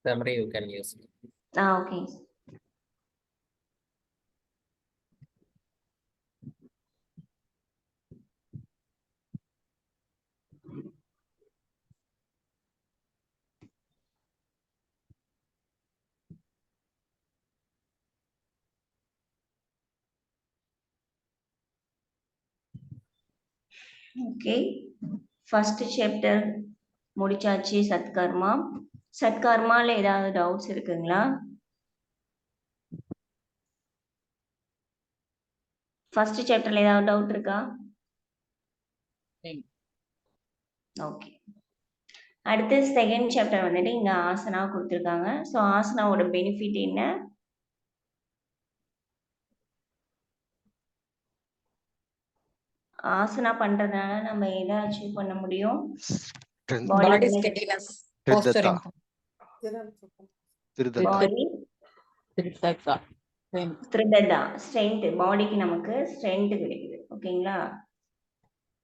summary you can use. Okay. Okay. First chapter முடிச்சாச்சு சத்கர்மா. சத்கர்மால ஏதாவது doubts இருக்குங்களா? ஃபர்ஸ்ட் சாப்டர்ல ஏதாவது டவுட் இருக்கா? ஓகே. அடுத்து செகண்ட் சாப்டர் வந்துட்டு இங்க ஆசனா கொடுத்துருக்காங்க. ஸோ ஆசனாவோட பெனிஃபிட் என்ன? ஆசனா பண்றதுனால நம்ம எதை அச்சீவ் பண்ண முடியும்? Body steadiness, posture improve. பாடி திருடதா ஸ்ட்ரென்த், பாடிக்கு நமக்கு ஸ்ட்ரென்த் கிடைக்குது. ஓகேங்களா?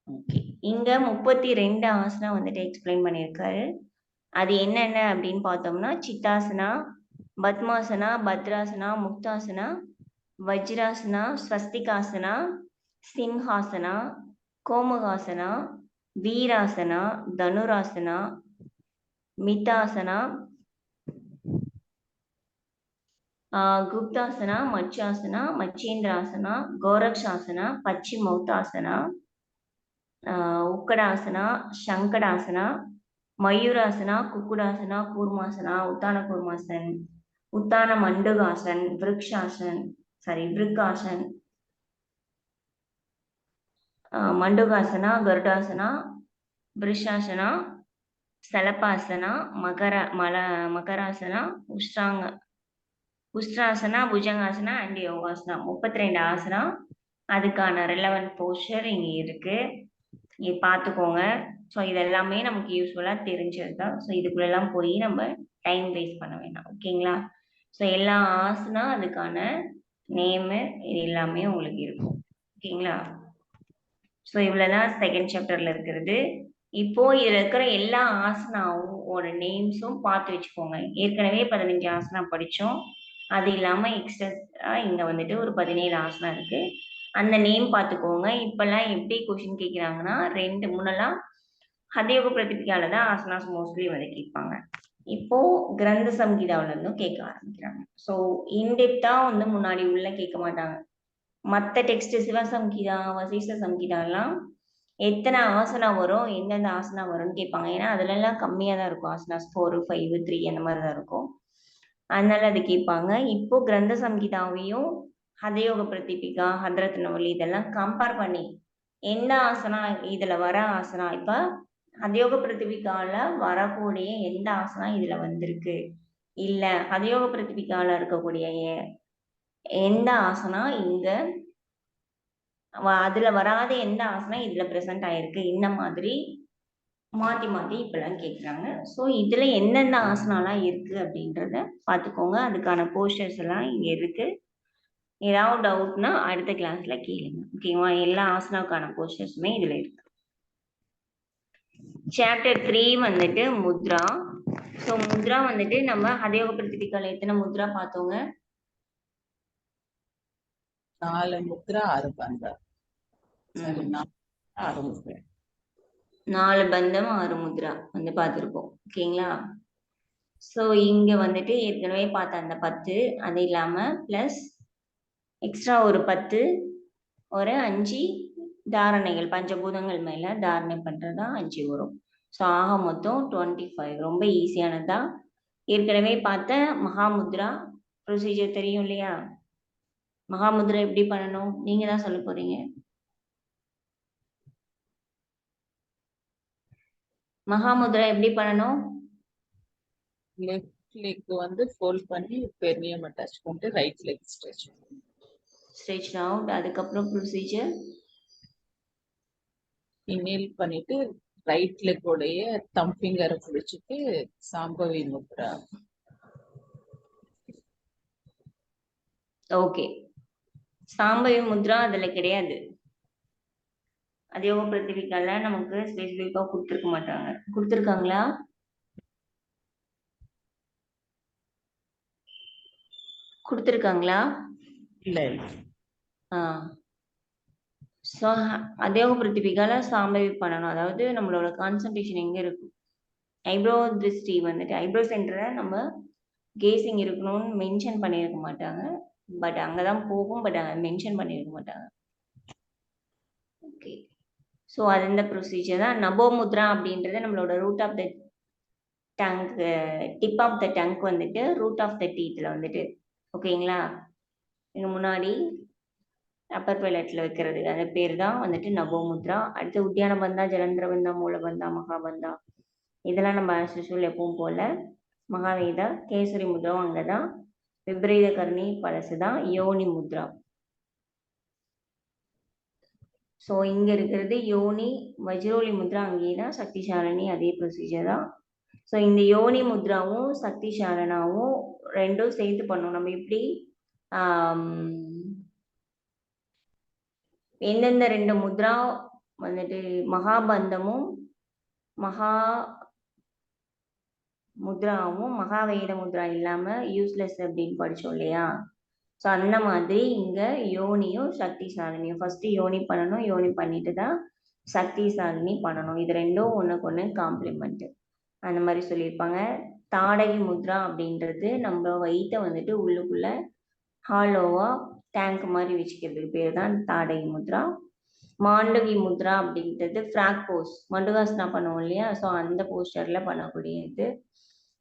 ஓகே. இங்க 32 ஆசனா வந்துட்டு எக்ஸ்பிளைன் பண்ணியிருக்காரு. அது என்னென்ன அப்படின்னு பார்த்தோம்னா சித்தாசனா, பத்மாசனா, பத்ராசனா, முக்தாசனா, வஜ்ராசனா, ஸ்வஸ்திகாசனா, சிம்ஹாசனா, கோமுகாசனா, வீராசனா, தனுராசனா, மிதாசனா, குப்தாசனா, மச்சாசனா, மச்சேந்திராசனா, கோரக்ஷாசனா, பச்சிமௌத்தாசனா, உக்கடாசனா, சங்கடாசனா, மயூராசனா, குக்குடாசனா, கூர்மாசனா, உத்தான கூர்மாசன், உத்தான மண்டுகாசன், விருக்காசன், மண்டுகாசனா, கருடாசனா, பிரிஷாசனா, சலபாசனா, மகராசனா, உஷ்ட்ராசனா, புஜங்காசனா அண்ட் யோகாசனா. 32 ஆசனா. அதுக்கான ரிலவென்ட் போஸ்டர் இங்க இருக்கு, இங்க பார்த்துக்கோங்க. ஸோ இதெல்லாமே நமக்கு யூஸ்ஃபுல்லா தெரிஞ்சது தான். ஸோ இதுக்குள்ளெல்லாம் போய் நம்ம டைம் வேஸ்ட் பண்ண வேண்டாம். ஓகேங்களா? ஸோ எல்லா ஆசனா அதுக்கான நேமு இது எல்லாமே உங்களுக்கு இருக்கும். ஓகேங்களா? ஸோ இவ்வளோதான் செகண்ட் சாப்டர்ல இருக்கிறது. இப்போ இதுல இருக்கிற எல்லா ஆசனாவோட நேம்ஸும் பார்த்து வச்சுக்கோங்க. ஏற்கனவே 15 ஆசனா படிச்சோம். அது இல்லாம எக்ஸ்ட்ரா இங்க வந்துட்டு ஒரு 17 ஆசனா இருக்கு. அந்த நேம் பார்த்துக்கோங்க. இப்பெல்லாம் எப்படி கொஸ்டின் கேட்கிறாங்கன்னா, முன்னெல்லாம் ஹதயோக பிரதிபிகால தான் ஆசனாஸ் மோஸ்ட்லி வந்து கேட்பாங்க. இப்போ கிரந்த சங்கீதாவில இருந்தும் கேட்க ஆரம்பிக்கிறாங்க. ஸோ இன்டெப்தா வந்து முன்னாடி உள்ள கேட்க மாட்டாங்க. மற்ற டெக்ஸ்ட் சிவசங்கீதா, வசிஷ்ட சங்கீதா எல்லாம் எத்தனை ஆசனா வரும், எந்தெந்த ஆசனா வரும்னு கேட்பாங்க. ஏன்னா அதுல எல்லாம் கம்மியா தான் இருக்கும். ஆசனாஸ் 4, 5, 3 அந்த மாதிரி தான் இருக்கும். அதனால அது கேட்பாங்க. இப்போ கிரந்த சங்கீதாவையும் ஹதயோக பிரதிபிகா, ஹதரத் நவலி இதெல்லாம் கம்பேர் பண்ணி எந்த ஆசனா இதுல வர ஆசனா, இப்ப ஹதயோக பிரதிபிகால வரக்கூடிய எந்த ஆசனா இதுல வந்திருக்கு, இல்ல ஹதயோக பிரதிபிகால இருக்கக்கூடிய எந்த ஆசனா இங்க அதுல வராத எந்த ஆசனா இதுல பிரசன்ட் ஆயிருக்கு, இந்த மாதிரி மாத்தி மாத்தி இப்பெல்லாம் கேட்குறாங்க. ஸோ இதுல எந்தெந்த ஆசனாலாம் இருக்கு அப்படின்றத பார்த்துக்கோங்க. அதுக்கான போஸ்டர்ஸ் எல்லாம் இங்க இருக்கு. ஏதாவது டவுட்னா அடுத்த கிளாஸ்ல கேளுங்க. ஓகேவா? எல்லா ஆசனாவுக்கான போஸ்டர்ஸுமே இதுல இருக்கு. சாப்டர் 3 வந்துட்டு முத்ரா. ஸோ முத்ரா வந்துட்டு நம்ம ஹதயோக பிரதிபிகால எத்தனை முத்ரா பார்த்தோங்க? 4 முத்ரா 6 பந்தம். 6 முத்ரா. 4 பந்தம் 6 முத்ரா வந்து பார்த்துருக்கோம். ஓகேங்களா? ஸோ இங்க வந்துட்டு ஏற்கனவே பார்த்த அந்த 10 அது இல்லாம பிளஸ் எக்ஸ்ட்ரா ஒரு 10, ஒரு 5 தாரணைகள், பஞ்சபூதங்கள் மேல தாரணை பண்றதா 5 வரும். ஸோ ஆக மொத்தம் 25. ரொம்ப ஈஸியானதா. ஏற்கனவே பார்த்த மகாமுத்ரா ப்ரொசீஜர் தெரியும் இல்லையா? மகாமுத்ரா எப்படி பண்ணணும் நீங்க தான் சொல்ல போறீங்க. மகாமுத்ரா எப்படி பண்ணணும்? லெஃப்ட் லெக் வந்து ஃபோல்ட் பண்ணி பெரினியம் அட்டாச் பண்ணிட்டு ரைட் லெக் ஸ்ட்ரெச் அவுட். அதுக்கப்புறம் ப்ரொசீஜர் இன்ஹேல் பண்ணிட்டு ரைட் லெக் உடைய தம் ஃபிங்கரை பிடிச்சிட்டு சாம்பவி முத்ரா. ஓகே. சாம்பவி முத்ரா அதுல கிடையாது. ஹதயோக பிரதிபிகால நமக்கு ஸ்பெசிபிக்கா கொடுத்துருக்க மாட்டாங்க. கொடுத்துருக்காங்களா? கொடுத்துருக்காங்களா? இல்ல ஸோ அதே பிருத்திவிகால சாம்பவி பண்ணணும். அதாவது நம்மளோட கான்சன்ட்ரேஷன் எங்க இருக்கும்? ஐப்ரோ திருஷ்டி வந்துட்டு ஐப்ரோ சென்டரை நம்ம கேசிங் இருக்கணும்னு மென்ஷன் பண்ணியிருக்க மாட்டாங்க. பட் அங்கதான் போகும். பட் மென்ஷன் பண்ணியிருக்க மாட்டாங்க. ஓகே. ஸோ அது இந்த ப்ரொசீஜர் தான். நபோ முத்ரா அப்படின்றது நம்மளோட root of the tongue, tip of the tongue வந்துட்டு ரூட் ஆஃப் த டீத்ல வந்துட்டு ஓகேங்களா. இங்க முன்னாடி அப்பர் பைலட்ல வைக்கிறது அந்த பேர் தான் வந்துட்டு நபோமுத்ரா. அடுத்து உத்தியான பந்தா, ஜலந்திர பந்தா, மூலபந்தா, மகாபந்தா இதெல்லாம் நம்ம ஆஸ்யூஷுவல் எப்பவும் போல. மகாவேதா, கேசரி முத்ரா அங்கதான். விபரீத கர்ணி பழசுதான். யோனி முத்ரா. ஸோ இங்க இருக்கிறது யோனி. வஜ்ரோலி முத்ரா அங்கேதான். சக்தி சாரணி அதே ப்ரொசீஜர் தான். ஸோ இந்த யோனி முத்ராவும் சக்தி சாரணாவும் ரெண்டும் சேர்த்து பண்ணணும். நம்ம இப்படி எந்தெந்த 2 முத்ரா வந்துட்டு மகாபந்தமும் மகா முத்ராவும் மகாவேத முத்ரா இல்லாம யூஸ்லெஸ் அப்படின்னு படிச்சோம் இல்லையா. ஸோ அந்த மாதிரி இங்க யோனியும் சக்தி சாதனையும் ஃபர்ஸ்ட் யோனி பண்ணணும். யோனி பண்ணிட்டு தான் சக்தி சாதனை பண்ணணும். இது ரெண்டும் ஒண்ணுக்கு ஒண்ணு காம்ப்ளிமெண்ட் அந்த மாதிரி சொல்லியிருப்பாங்க. தாடகி முத்ரா அப்படின்றது நம்ம வயிற்ற வந்துட்டு உள்ளுக்குள்ள ஹாலோவா டேங்க் மாதிரி வச்சுக்கிறதுக்கு பேர் தான் தாடகி முத்ரா. மாண்டவி முத்ரா அப்படின்றது ஃப்ராக் போஸ், மண்டுகாசனா பண்ணுவோம் இல்லையா. ஸோ அந்த போஸ்டர்ல பண்ணக்கூடியது.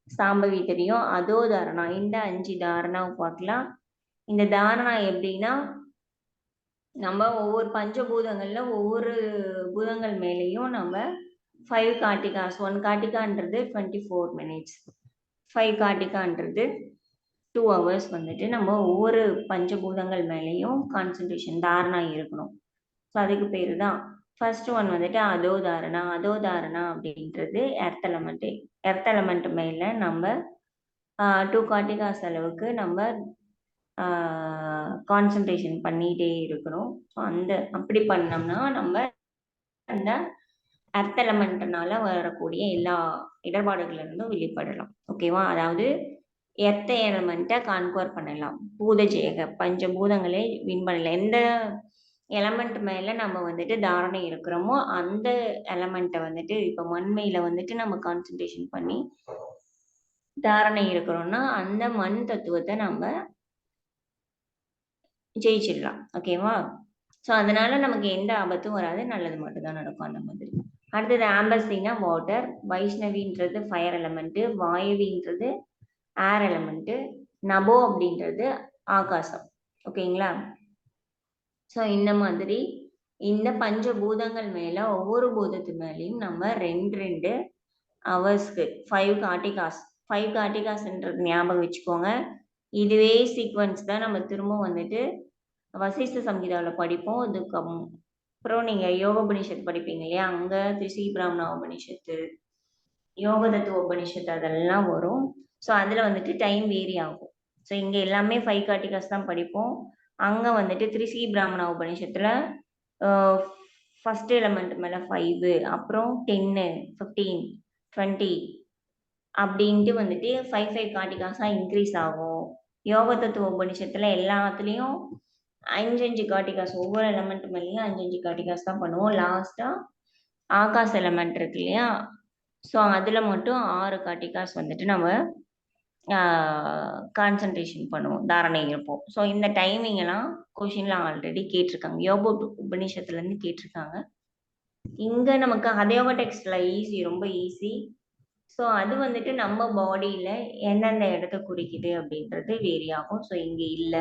சாம்பவி தெரியும். அதோ தாரணா. இந்த 5 தாரணாவை பார்க்கலாம். இந்த தாரணா எப்படின்னா நம்ம ஒவ்வொரு பஞ்சபூதங்கள்ல ஒவ்வொரு பூதங்கள் மேலேயும் நம்ம 5 கார்டிகாஸ். 1 கார்டிகான்றது 24 minutes, 5 கார்டிகான்றது 2 hours வந்துட்டு நம்ம ஒவ்வொரு பஞ்சபூதங்கள் மேலேயும் கான்சன்ட்ரேஷன் தாரணா இருக்கணும். ஸோ அதுக்கு பேரு தான். ஃபர்ஸ்ட் ஒன் வந்துட்டு அதோ தாரணா. அதோ தாரணா அப்படின்றது எர்த் எலமெண்ட். எர்த் எலமெண்ட் மேல நம்ம 2 கார்டிகாஸ் அளவுக்கு நம்ம கான்சன்ட்ரேஷன் பண்ணிட்டே இருக்கணும். ஸோ அப்படி பண்ணோம்னா நம்ம அந்த எர்த் எலமெண்ட்னால வரக்கூடிய எல்லா இடர்பாடுகள்ல இருந்தும் வெளிப்படலாம். ஓகேவா. அதாவது எர்த் எலமெண்ட்டை கான்குவர் பண்ணலாம். பூதஜேக பஞ்சபூதங்களே வின் பண்ணலாம். எந்த எலமெண்ட் மேல நம்ம வந்துட்டு தாரணை இருக்கிறோமோ அந்த எலமெண்ட்டை வந்துட்டு இப்ப மண்மையில வந்துட்டு நம்ம கான்சன்ட்ரேஷன் பண்ணி தாரணை இருக்கிறோம்னா அந்த மண் தத்துவத்தை நம்ம ஜெயிச்சிடலாம். ஓகேவா. ஸோ அதனால நமக்கு எந்த ஆபத்தும் வராது, நல்லது மட்டும்தான் நடக்கும் அந்த மாதிரி. அடுத்தது ஆம்பஸ்டினா வாட்டர். வைஷ்ணவின்றது ஃபயர் எலமெண்ட். வாயுவின்றது ஏர் எலமெண்ட். நபோ அப்படின்றது ஆகாசம். ஓகேங்களா. ஸோ இந்த மாதிரி இந்த பஞ்சபூதங்கள் மேல ஒவ்வொரு பூதத்து மேலேயும் நம்ம 2 ஹவர்ஸ்க்கு 5 கார்டிகாஸ். 5 கார்டிகாஸ்ன்றது ஞாபகம் வச்சுக்கோங்க. இதுவே சீக்வன்ஸ் தான் நம்ம திரும்ப வந்துட்டு வசிஷ்ட சங்கீதாவில் படிப்போம். இதுக்கு அப்புறம் நீங்க யோகோபனிஷத்து படிப்பீங்க இல்லையா. அங்க திரிசி பிராமணா உபனிஷத்து, யோக தத்துவ உபனிஷத்து அதெல்லாம் வரும். ஸோ அதுல வந்துட்டு டைம் வேரி ஆகும். ஸோ இங்க எல்லாமே 5 கார்டிகாஸ் தான் படிப்போம். அங்க வந்துட்டு திரிசி பிராமணா உபனிஷத்துல ஃபர்ஸ்ட் எலமெண்ட் மேல 5, அப்புறம் 10, 15, 20 அப்படின்ட்டு வந்துட்டு 5 கார்டிகாஸா இன்க்ரீஸ் ஆகும். யோக தத்துவ உபனிஷத்துல எல்லாத்துலயும் 5 கார்டிகாஸ், ஒவ்வொரு எலமெண்ட் மேலேயும் 5 கார்டிகாஸ் தான் பண்ணுவோம். லாஸ்டா ஆகாஷ் எலமெண்ட் இருக்கு இல்லையா. ஸோ அதுல மட்டும் 6 கார்டிகாஸ் வந்துட்டு நம்ம கான்சன்ட்ரேஷன் பண்ணுவோம், தாரணை இருப்போம். ஸோ இந்த டைமிங் எல்லாம் கொஷின்ல ஆல்ரெடி கேட்டிருக்காங்க. யோக உபநிஷத்துல இருந்து கேட்டிருக்காங்க. இங்க நமக்கு ஹதயோக டெக்ஸ்ட்ல ஈஸி, ரொம்ப ஈஸி. ஸோ அது வந்துட்டு நம்ம பாடியில எந்தெந்த இடத்த குறிக்குது அப்படின்றது வேரி ஆகும். ஸோ இங்க இல்ல,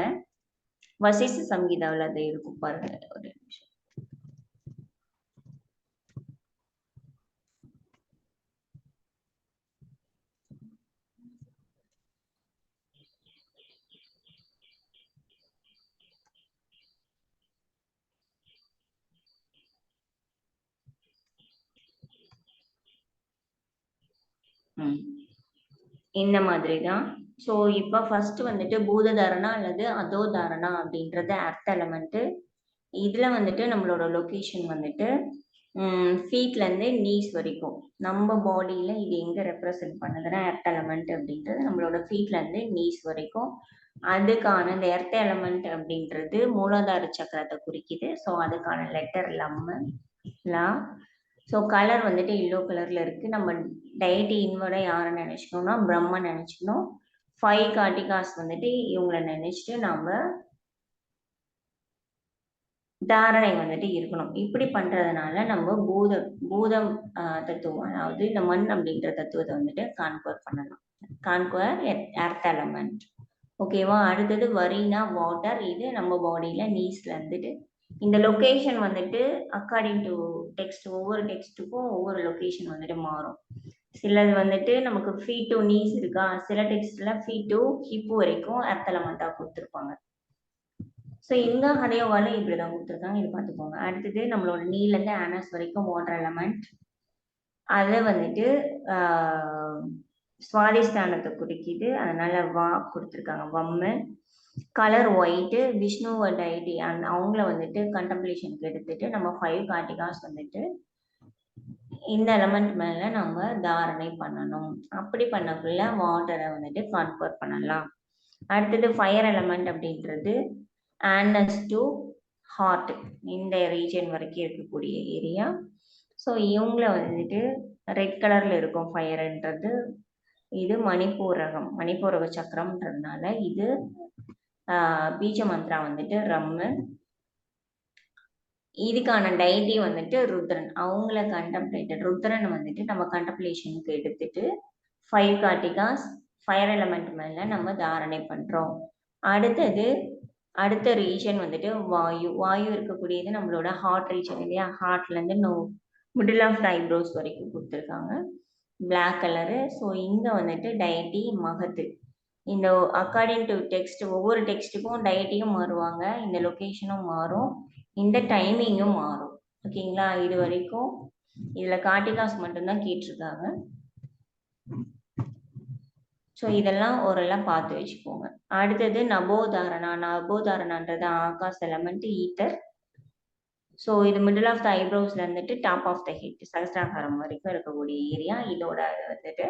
வசிஷ்ட சங்கீதாவில் அது இருக்கும் பாருங்க. ஒரு நிமிஷம். இந்த மாதிரி தான். ஸோ இப்போ ஃபர்ஸ்ட் வந்துட்டு பூத தாரணா அல்லது அதோ தாரணா அப்படின்றது எர்த் எலமெண்ட். இதுல வந்துட்டு நம்மளோட லொகேஷன் வந்துட்டு ஃபீட்ல இருந்து நீஸ் வரைக்கும் நம்ம பாடியில இது எங்க ரெப்ரசென்ட் பண்ணுதுன்னா எர்த் எலமெண்ட் அப்படின்றது நம்மளோட ஃபீட்ல இருந்து நீஸ் வரைக்கும் அதுக்கான இந்த எர்த் எலமெண்ட் அப்படின்றது மூலாதார சக்கரத்தை குறிக்குது. ஸோ அதுக்கான லெட்டர் லா. ஸோ கலர் வந்துட்டு எல்லோ கலர்ல இருக்கு. நம்ம டயட்டி இன்வர்டா யாரை நினைச்சுக்கணும்னா பிரம்மன் நினைச்சுக்கணும். 5 கார்டிகாஸ் வந்துட்டு இவங்களை நினைச்சிட்டு நாம தாரணை வந்துட்டு இருக்கணும். இப்படி பண்றதுனால நம்ம பூதம் தத்துவம், அதாவது இந்த மண் அப்படின்ற தத்துவத்தை வந்துட்டு கான்குவர் பண்ணலாம். Conquer earth element. ஓகேவா? அடுத்தது வரினா வாட்டர். இது நம்ம பாடியில நீஸ்ல இருந்துட்டு இந்த லொகேஷன் வந்துட்டு அக்கார்டிங் டு டெக்ஸ்ட், ஒவ்வொரு டெக்ஸ்ட்டுக்கும் ஒவ்வொரு லொகேஷன் வந்துட்டு மாறும். சிலது வந்துட்டு நமக்கு ஃபீட் டு நீஸ் இருக்கா, சில டெக்ஸ்ட்ல ஃபீட் டு ஹிப் வரைக்கும் எர்த் எலமெண்டா கொடுத்துருப்பாங்க. ஸோ இந்த ஹரியோவால இப்படிதான் கொடுத்துருக்காங்க, இது பார்த்துக்கோங்க. அடுத்தது நம்மளோட நீலேருந்து ஆனஸ் வரைக்கும் வாட்டர் எலமெண்ட். அதை வந்துட்டு சுவாதிஷ்டானத்தை குறிக்குது, அதனால வா கொடுத்துருக்காங்க வம்மு. கலர் ஒயிட்டு, விஷ்ணுவ டைட்டி அவங்கள வந்துட்டு கண்டம்ப்ளேஷனுக்கு எடுத்துட்டு நம்ம 5 கார்டிகாஸ் வந்துட்டு இந்த எலமெண்ட் மேல நம்ம தாரணை பண்ணணும். அப்படி பண்ணக்குள்ள வாட்டரை வந்துட்டு கான்வெர்ட் பண்ணலாம். அடுத்தது ஃபயர் எலமெண்ட் அப்படின்றது ஆனஸ் டு ஹார்ட், இந்த ரீஜன் வரைக்கும் இருக்கக்கூடிய ஏரியா. ஸோ இவங்கள வந்துட்டு ரெட் கலர்ல இருக்கும் ஃபயர்ன்றது. இது மணிப்பூரக சக்கரம்ன்றதுனால இது பீஜ மந்த்ரா வந்துட்டு ரம்மு. இதுக்கான டைட்டி வந்துட்டு ருத்ரன், அவங்கள கண்டம்ப்ளேட்டட் ருத்ரன் வந்துட்டு நம்ம கண்டம்ப்ளேஷனுக்கு எடுத்துட்டு 5 கார்டிகாஸ் ஃபயர் எலமெண்ட் மேல நம்ம தாரணை பண்றோம். அடுத்த ரீஜன் வந்துட்டு வாயு இருக்கக்கூடியது நம்மளோட ஹார்ட் ரீஜன் இல்லையா? ஹார்ட்ல இருந்து மிடில் ஆஃப் த ஐப்ரோஸ் வரைக்கும் கொடுத்துருக்காங்க, பிளாக் கலரு. ஸோ இங்க வந்துட்டு டைட்டி மகத்து. இந்த அக்கார்டிங் டு டெக்ஸ்ட், ஒவ்வொரு டெக்ஸ்ட்டுக்கும் டைட்டியும் மாறுவாங்க, இந்த லொகேஷனும் மாறும், இந்த டைமிங்கும் மாறும். ஓகேங்களா? இது வரைக்கும் இதுல கார்டிகாஸ் மட்டும்தான் கேட்டிருக்காங்க. ஸோ இதெல்லாம் ஓரெல்லாம் பார்த்து வச்சுக்கோங்க. அடுத்தது நபோதாரணான்றது ஆகாஷ் எலமெண்ட் ஈத்தர். ஸோ இது மிடில் ஆஃப் த ஐப்ரோஸ்ல இருந்துட்டு டாப் ஆஃப் த ஹெட் சகஸ்ராகாரம் வரைக்கும் இருக்கக்கூடிய ஏரியா. இதோட வந்துட்டு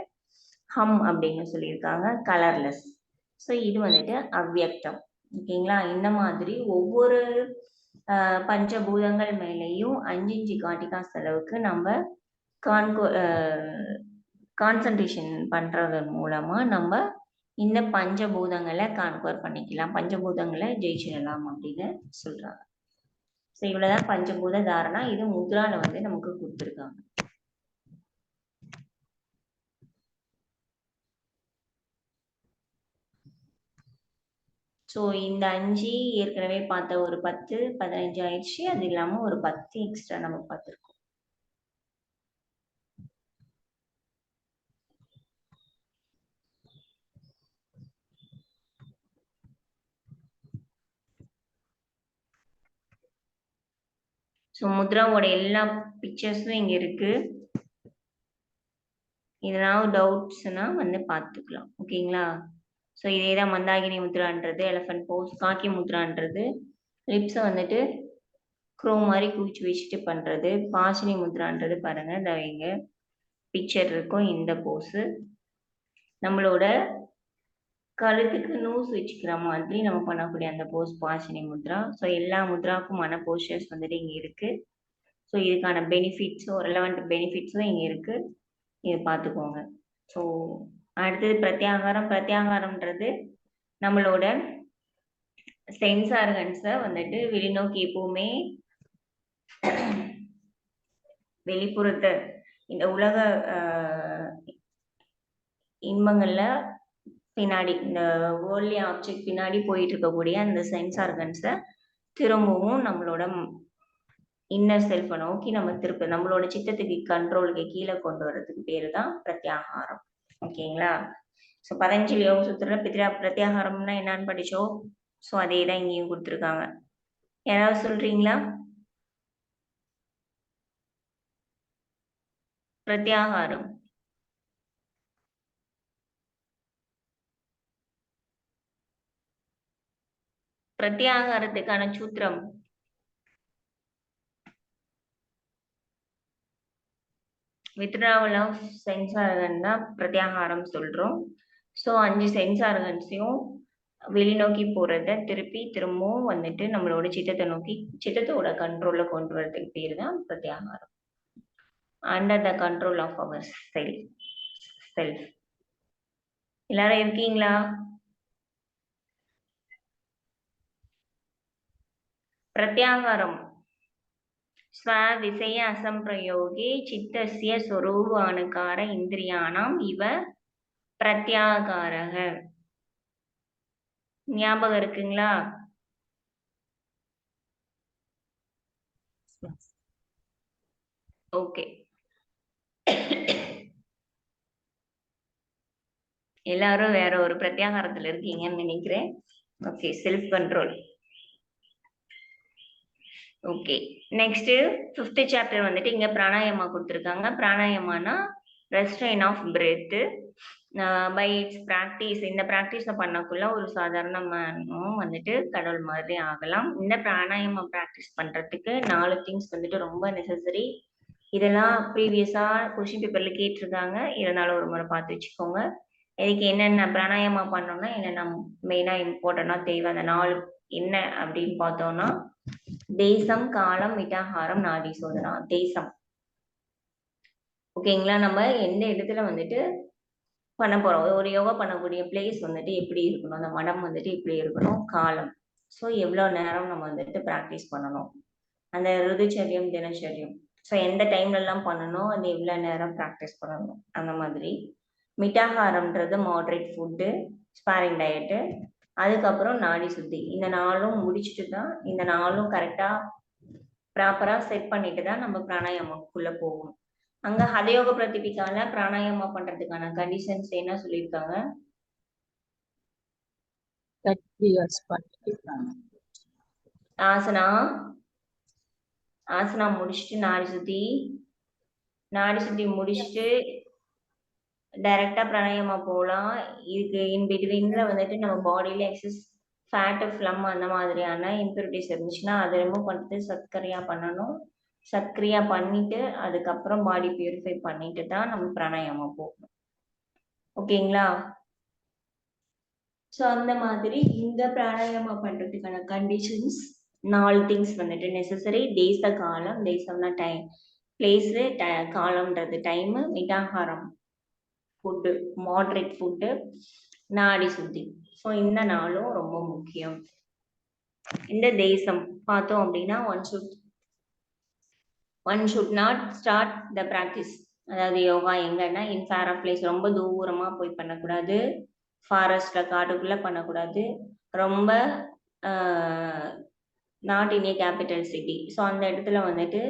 ஹம் அப்படின்னு சொல்லியிருக்காங்க, கலர்லெஸ். ஸோ இது வந்துட்டு அவ்வியக்தம். ஓகேங்களா? இந்த மாதிரி ஒவ்வொரு பஞ்சபூதங்கள் மேலேயும் 5 கார்டிகாஸ் அளவுக்கு நம்ம கான்சன்ட்ரேஷன் பண்றதன் மூலமா நம்ம இந்த பஞ்சபூதங்களை கான்குவர் பண்ணிக்கலாம், பஞ்சபூதங்களை ஜெயிச்சிடலாம் அப்படின்னு சொல்றாங்க. ஸோ இவ்வளவுதான் பஞ்சபூத தாரணா. இது முத்ரால வந்து நமக்கு கொடுத்துருக்காங்க. ஸோ இந்த 5 ஏற்கனவே பார்த்த ஒரு 10 15 ஆயிடுச்சு. அது இல்லாம ஒரு 10 எக்ஸ்ட்ரா நம்ம பார்த்துருக்கோம். ஸோ முத்ராவோட எல்லா பிக்சர்ஸும் இங்க இருக்கு. இதெல்லாம் டவுட்ஸ்னா வந்து பார்த்துக்கலாம். ஓகேங்களா? ஸோ இதே தான் மந்தாகினி முத்ரான்றது, எலஃபன்ட் போஸ். காக்கி முத்ரான்றது லிப்ஸை வந்துட்டு குரோம் மாதிரி குவிச்சு வச்சுட்டு பண்றது. பாசினி முத்ரான்றது பாருங்க, இந்த இங்க பிக்சர் இருக்கும், இந்த போஸு. நம்மளோட கழுத்துக்கு நூஸ் வச்சுக்கிற மாதிரி நம்ம பண்ணக்கூடிய அந்த போஸ் பாசினி முத்ரா. ஸோ எல்லா முத்ராவுக்குமான போஸ்டர்ஸ் வந்துட்டு இங்க இருக்கு. ஸோ இதுக்கான பெனிஃபிட்ஸும் ரெலவெண்ட் பெனிஃபிட்ஸும் இங்க இருக்கு, இதை பார்த்துக்கோங்க. ஸோ அடுத்தது பிரத்யாகாரம்ன்றது நம்மளோட சென்ஸ் ஆர்கன்ஸை வந்துட்டு வெளிநோக்கி எப்பவுமே வெளிப்புறத்தை இந்த உலக இன்பங்கள்ல பின்னாடி, இந்த வேர்ல்ட்லி ஆப்ஜெக்ட் பின்னாடி போயிட்டு இருக்கக்கூடிய அந்த சென்ஸ் ஆர்கன்ஸை திரும்பவும் நம்மளோட இன்னர் செல்ஃபை நோக்கி நம்ம நம்மளோட சித்தத்துக்கு கண்ட்ரோலுக்கு கீழே கொண்டு வர்றதுக்கு பேரு தான் பிரத்யாகாரம். ஓகேங்களா? ஸோ 15 யோக சூத்திரத்துல பிரத்யாகாரம்னா என்னன்னு படிச்சோம். ஸோ அதே தான் இங்கேயும் கொடுத்துருக்காங்க. யாராவது சொல்றீங்களா? பிரத்யாகாரம் பிரத்யாகாரத்துக்கான சூத்திரம் வித்ட்ராவல் ஆஃப் சென்ஸ் ஆர்கன் தான் பிரத்யாகாரம் சொல்றோம். ஸோ 5 சென்ஸ் ஆர்கன்ஸையும் வெளிநோக்கி போறத திரும்பவும் வந்துட்டு நம்மளோட சித்தத்தை நோக்கி சித்தத்தோட கண்ட்ரோல்ல கொண்டு வரதுக்கு பேர் தான் பிரத்யாகாரம். Under the control of our self. எல்லாரும் இருக்கீங்களா? பிரத்யாகாரம் ஸ்வவிஷய அசம்பிரயோகே சித்தஸ்ய ஸ்வரூபானுகார இந்திரியானாம் இவ பிரத்யாகாரக. ஞாபகம் இருக்குங்களா? ஓகே. எல்லாரும் வேற ஒரு பிரத்யாகாரத்துல இருக்கீங்கன்னு நினைக்கிறேன். Okay, self control. Okay, next 5th chapter வந்துட்டு இங்க பிராணாயாமா கொடுத்துருக்காங்க. பிராணாயாமானா restrain of breath by its practice. இந்த ப்ராக்டிஸை பண்ணக்குள்ள ஒரு சாதாரணமானும் வந்துட்டு கடவுள் மாதிரி ஆகலாம். இந்த பிராணாயாமா ப்ராக்டிஸ் பண்றதுக்கு 4 திங்ஸ் வந்துட்டு ரொம்ப நெசசரி. இதெல்லாம் ப்ரீவியஸா கொஸ்டின் பேப்பர்ல கேட்டிருக்காங்க. இருந்தாலும் ஒரு முறை பார்த்து வச்சுக்கோங்க. இதுக்கு என்னென்ன பிராணாயாமா பண்ணோம்னா என்னென்ன மெயினா இம்பார்ட்டண்டா தேவை, அந்த 4 என்ன அப்படின்னு பார்த்தோம்னா தேசம், காலம், மிட்டாகாரம், நாடி சோதனா. தேசம் ஓகேங்களா? நம்ம எந்த இடத்துல வந்துட்டு பண்ண போறோம், ஒரு யோகா பண்ணக்கூடிய பிளேஸ் வந்துட்டு எப்படி இருக்கணும், அந்த மடம் வந்துட்டு எப்படி இருக்கணும், காலம், ஸோ எவ்வளவு நேரம் நம்ம வந்துட்டு ப்ராக்டிஸ் பண்ணணும், அந்த ருதுச்சரியம் தினச்சரியம், ஸோ எந்த டைம்ல எல்லாம் பண்ணணும், அது எவ்வளவு நேரம் ப்ராக்டிஸ் பண்ணணும், அந்த மாதிரி. மிட்டாகாரம்ன்றது மாடரேட் ஃபுட்டு, ஸ்பாரிங் டயட்டு, அதுக்கப்புறம் நாடி சுத்தி. இந்த 4ம் முடிச்சுட்டு தான், இந்த 4ம் கரெக்டா ப்ராப்பரா செட் பண்ணிட்டு தான் நம்ம பிராணாயாமக்குள்ள போகணும். அங்க ஹதயோக பிரதிபிகால பிராணாயாமா பண்றதுக்கான கண்டிஷன்ஸ் என்ன சொல்லியிருக்காங்க? 30 years பண்ணிருக்காங்க. ஆசனா முடிச்சுட்டு நாடி சுத்தி முடிச்சுட்டு டைரக்டா பிராணாயாமா போகலாம். இதுக்கு இன் பிட்வீன்ல வந்துட்டு நம்ம பாடியில எக்ஸஸ் ஃபேட், ஃப்ளம் அந்த மாதிரியான இம்பியூரிட்டிஸ் இருந்துச்சுன்னா அதை ரிமூவ் பண்ணிட்டு சத்கிரியா பண்ணணும். சத்கிரியா பண்ணிட்டு அதுக்கப்புறம் பாடி பியூரிஃபை பண்ணிட்டு தான் நம்ம பிராணாயாமா போகணும். ஓகேங்களா? ஸோ அந்த மாதிரி இந்த பிராணாயாமா பண்றதுக்கான கண்டிஷன்ஸ் 4 திங்ஸ் வந்துட்டு நெசசரி. தேச காலம், தேசம்னா டைம், பிளேஸ், காலம்ன்றது டைம், மிட்டாகாரம் ஃபுட்டு, மாடரேட் ஃபுட்டு, நாடி சுத்தி. ஸோ இந்த 4ம் ரொம்ப முக்கியம். இந்த தேசம் பார்த்தோம் அப்படின்னா one should not start the practice. அதாவது யோகா எங்கன்னா இன் ஃபேர் ஆஃப் பிளேஸ், ரொம்ப தூரமா போய் பண்ணக்கூடாது, ஃபாரஸ்ட்ல காட்டுக்குள்ள பண்ணக்கூடாது, ரொம்ப not in A capital city, so அந்த இடத்துல வந்துட்டு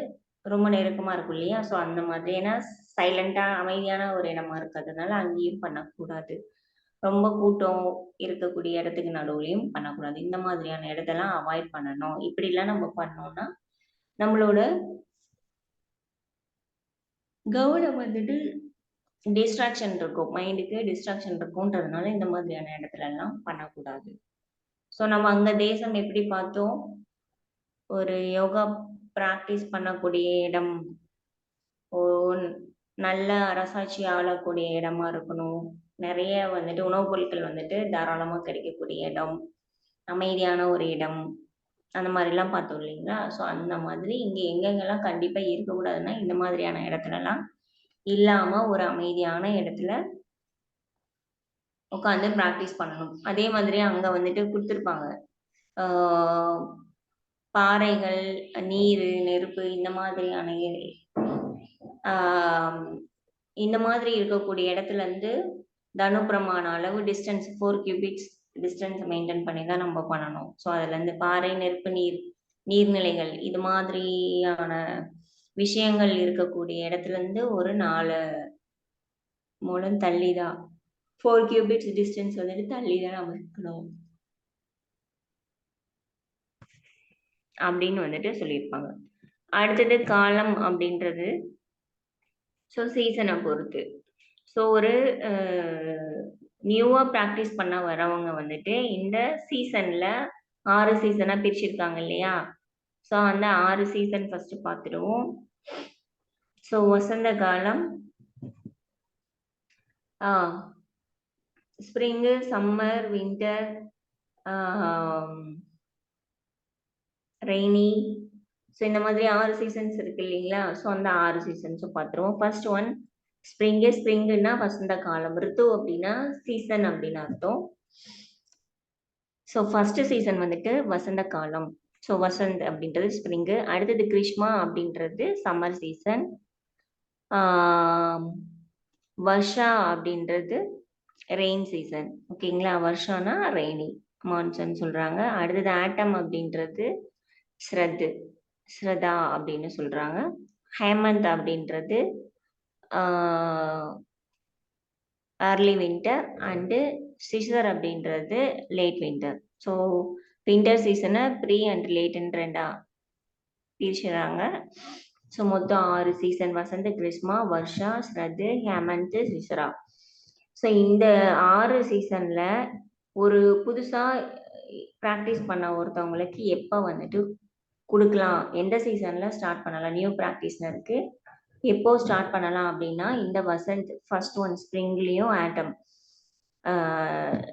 ரொம்ப நெருக்கமா இருக்கும் இல்லையா, ஸோ அந்த மாதிரி. ஏன்னா சைலண்டா அமைதியான ஒரு இடமா இருக்கிறதுனால அங்கேயும் பண்ணக்கூடாது, ரொம்ப கூட்டம் இருக்கக்கூடிய இடத்துக்கு நடுவுலையும் பண்ணக்கூடாது. இந்த மாதிரியான இடத்தெல்லாம் அவாய்ட் பண்ணணும். இப்படிலாம் நம்ம பண்ணோம்னா நம்மளோட கவனம் வந்துட்டு டிஸ்ட்ராக்ஷன் இருக்கும், மைண்டுக்கு டிஸ்ட்ராக்ஷன் இருக்கும்ன்றதுனால இந்த மாதிரியான இடத்துல எல்லாம் பண்ணக்கூடாது. ஸோ நம்ம அங்க தேசம் எப்படி பார்த்தோம், ஒரு யோகா பிராக்டிஸ் பண்ணக்கூடிய இடம், நல்ல அரசாட்சி ஆளக்கூடிய இடமா இருக்கணும், நிறைய வந்துட்டு உணவுப் பொருட்கள் வந்துட்டு தாராளமா கிடைக்கக்கூடிய இடம், அமைதியான ஒரு இடம், அந்த மாதிரிலாம் பார்த்தோம் இல்லைங்களா? ஸோ அந்த மாதிரி இங்க எங்கெங்கெல்லாம் கண்டிப்பா இருக்கக்கூடாதுன்னா இந்த மாதிரியான இடத்துலலாம் இல்லாம ஒரு அமைதியான இடத்துல உட்காந்து ப்ராக்டிஸ் பண்ணணும். அதே மாதிரி அங்க வந்துட்டு கொடுத்துருப்பாங்க பாறைகள், நீர், நெருப்பு, இந்த மாதிரி இருக்கக்கூடிய இடத்துல இருந்து தனுப்பிரமாண அளவு டிஸ்டன்ஸ் 4 கியூபிக்ஸ் டிஸ்டன்ஸ் மெயின்டைன் பண்ணி தான் நம்ம பண்ணணும். ஸோ அதுல இருந்து பாறை, நெருப்பு, நீர்நிலைகள் இது மாதிரியான விஷயங்கள் இருக்கக்கூடிய இடத்துல இருந்து ஒரு 4 மூலம் தள்ளிதான், 4 கியூபிக்ஸ் டிஸ்டன்ஸ் வந்துட்டு தள்ளிதான் நம்ம இருக்கணும் அப்படின்னு வந்துட்டு சொல்லியிருப்பாங்க. அடுத்தது காலம் அப்படின்றது ஸோ சீசனை பொறுத்து. ஸோ ஒரு நியூவா ப்ராக்டிஸ் பண்ண வரவங்க வந்துட்டு இந்த சீசன்ல 6 சீசனா பிரிச்சிருக்காங்க இல்லையா? ஸோ அந்த 6 சீசன் ஃபர்ஸ்ட் பார்த்துடுவோம். ஸோ வசந்த காலம், spring, summer, winter, rainy. So இந்த மாதிரி 6 சீசன்ஸ் இருக்கு இல்லைங்களா? ஸோ அந்த 6 சீசன்ஸும் பார்த்துருவோம். First one spring. ஸ்ப்ரிங்குன்னா வசந்த காலம். ரித்து அப்படின்னா சீசன் அப்படின்னு அர்த்தம். ஸோ ஃபர்ஸ்ட் சீசன் வந்துட்டு வசந்த காலம். ஸோ வசந்த் அப்படின்றது ஸ்ப்ரிங்கு. அடுத்தது கிருஷ்மா அப்படின்றது சம்மர் சீசன். வர்ஷா அப்படின்றது ரெயின் சீசன். ஓகேங்களா? வருஷம்னா ரெய்னி மான்சூன் சொல்றாங்க. அடுத்தது ஆட்டம் அப்படின்றது ஸ்ரதா அப்படின்னு சொல்றாங்க. ஹேமந்த் அப்படின்றது ஏர்லி வின்டர் அண்டு சிசர் அப்படின்றது லேட் வின்டர். ஸோ வின்டர் சீசனை ப்ரீ அண்ட் லேட்ன்னு ரெண்டா பிரிச்சுறாங்க. ஸோ மொத்தம் 6 சீசன்: வசந்த், கிருஷ்மா, வர்ஷா, ஸ்ரத், ஹேமந்த், சிசரா. ஸோ இந்த 6 சீசன்ல ஒரு புதுசா ப்ராக்டிஸ் பண்ண ஒருத்தவங்களுக்கு எப்போ வந்துட்டு கொடுக்கலாம், எந்த சீசன்ல ஸ்டார்ட் பண்ணலாம், நியூ ப்ராக்டிஸ்னருக்கு எப்போ ஸ்டார்ட் பண்ணலாம் அப்படின்னா, இந்த வசந்த் ஃபர்ஸ்ட் ஒன் ஸ்ப்ரிங்லேயும் ஆட்டம்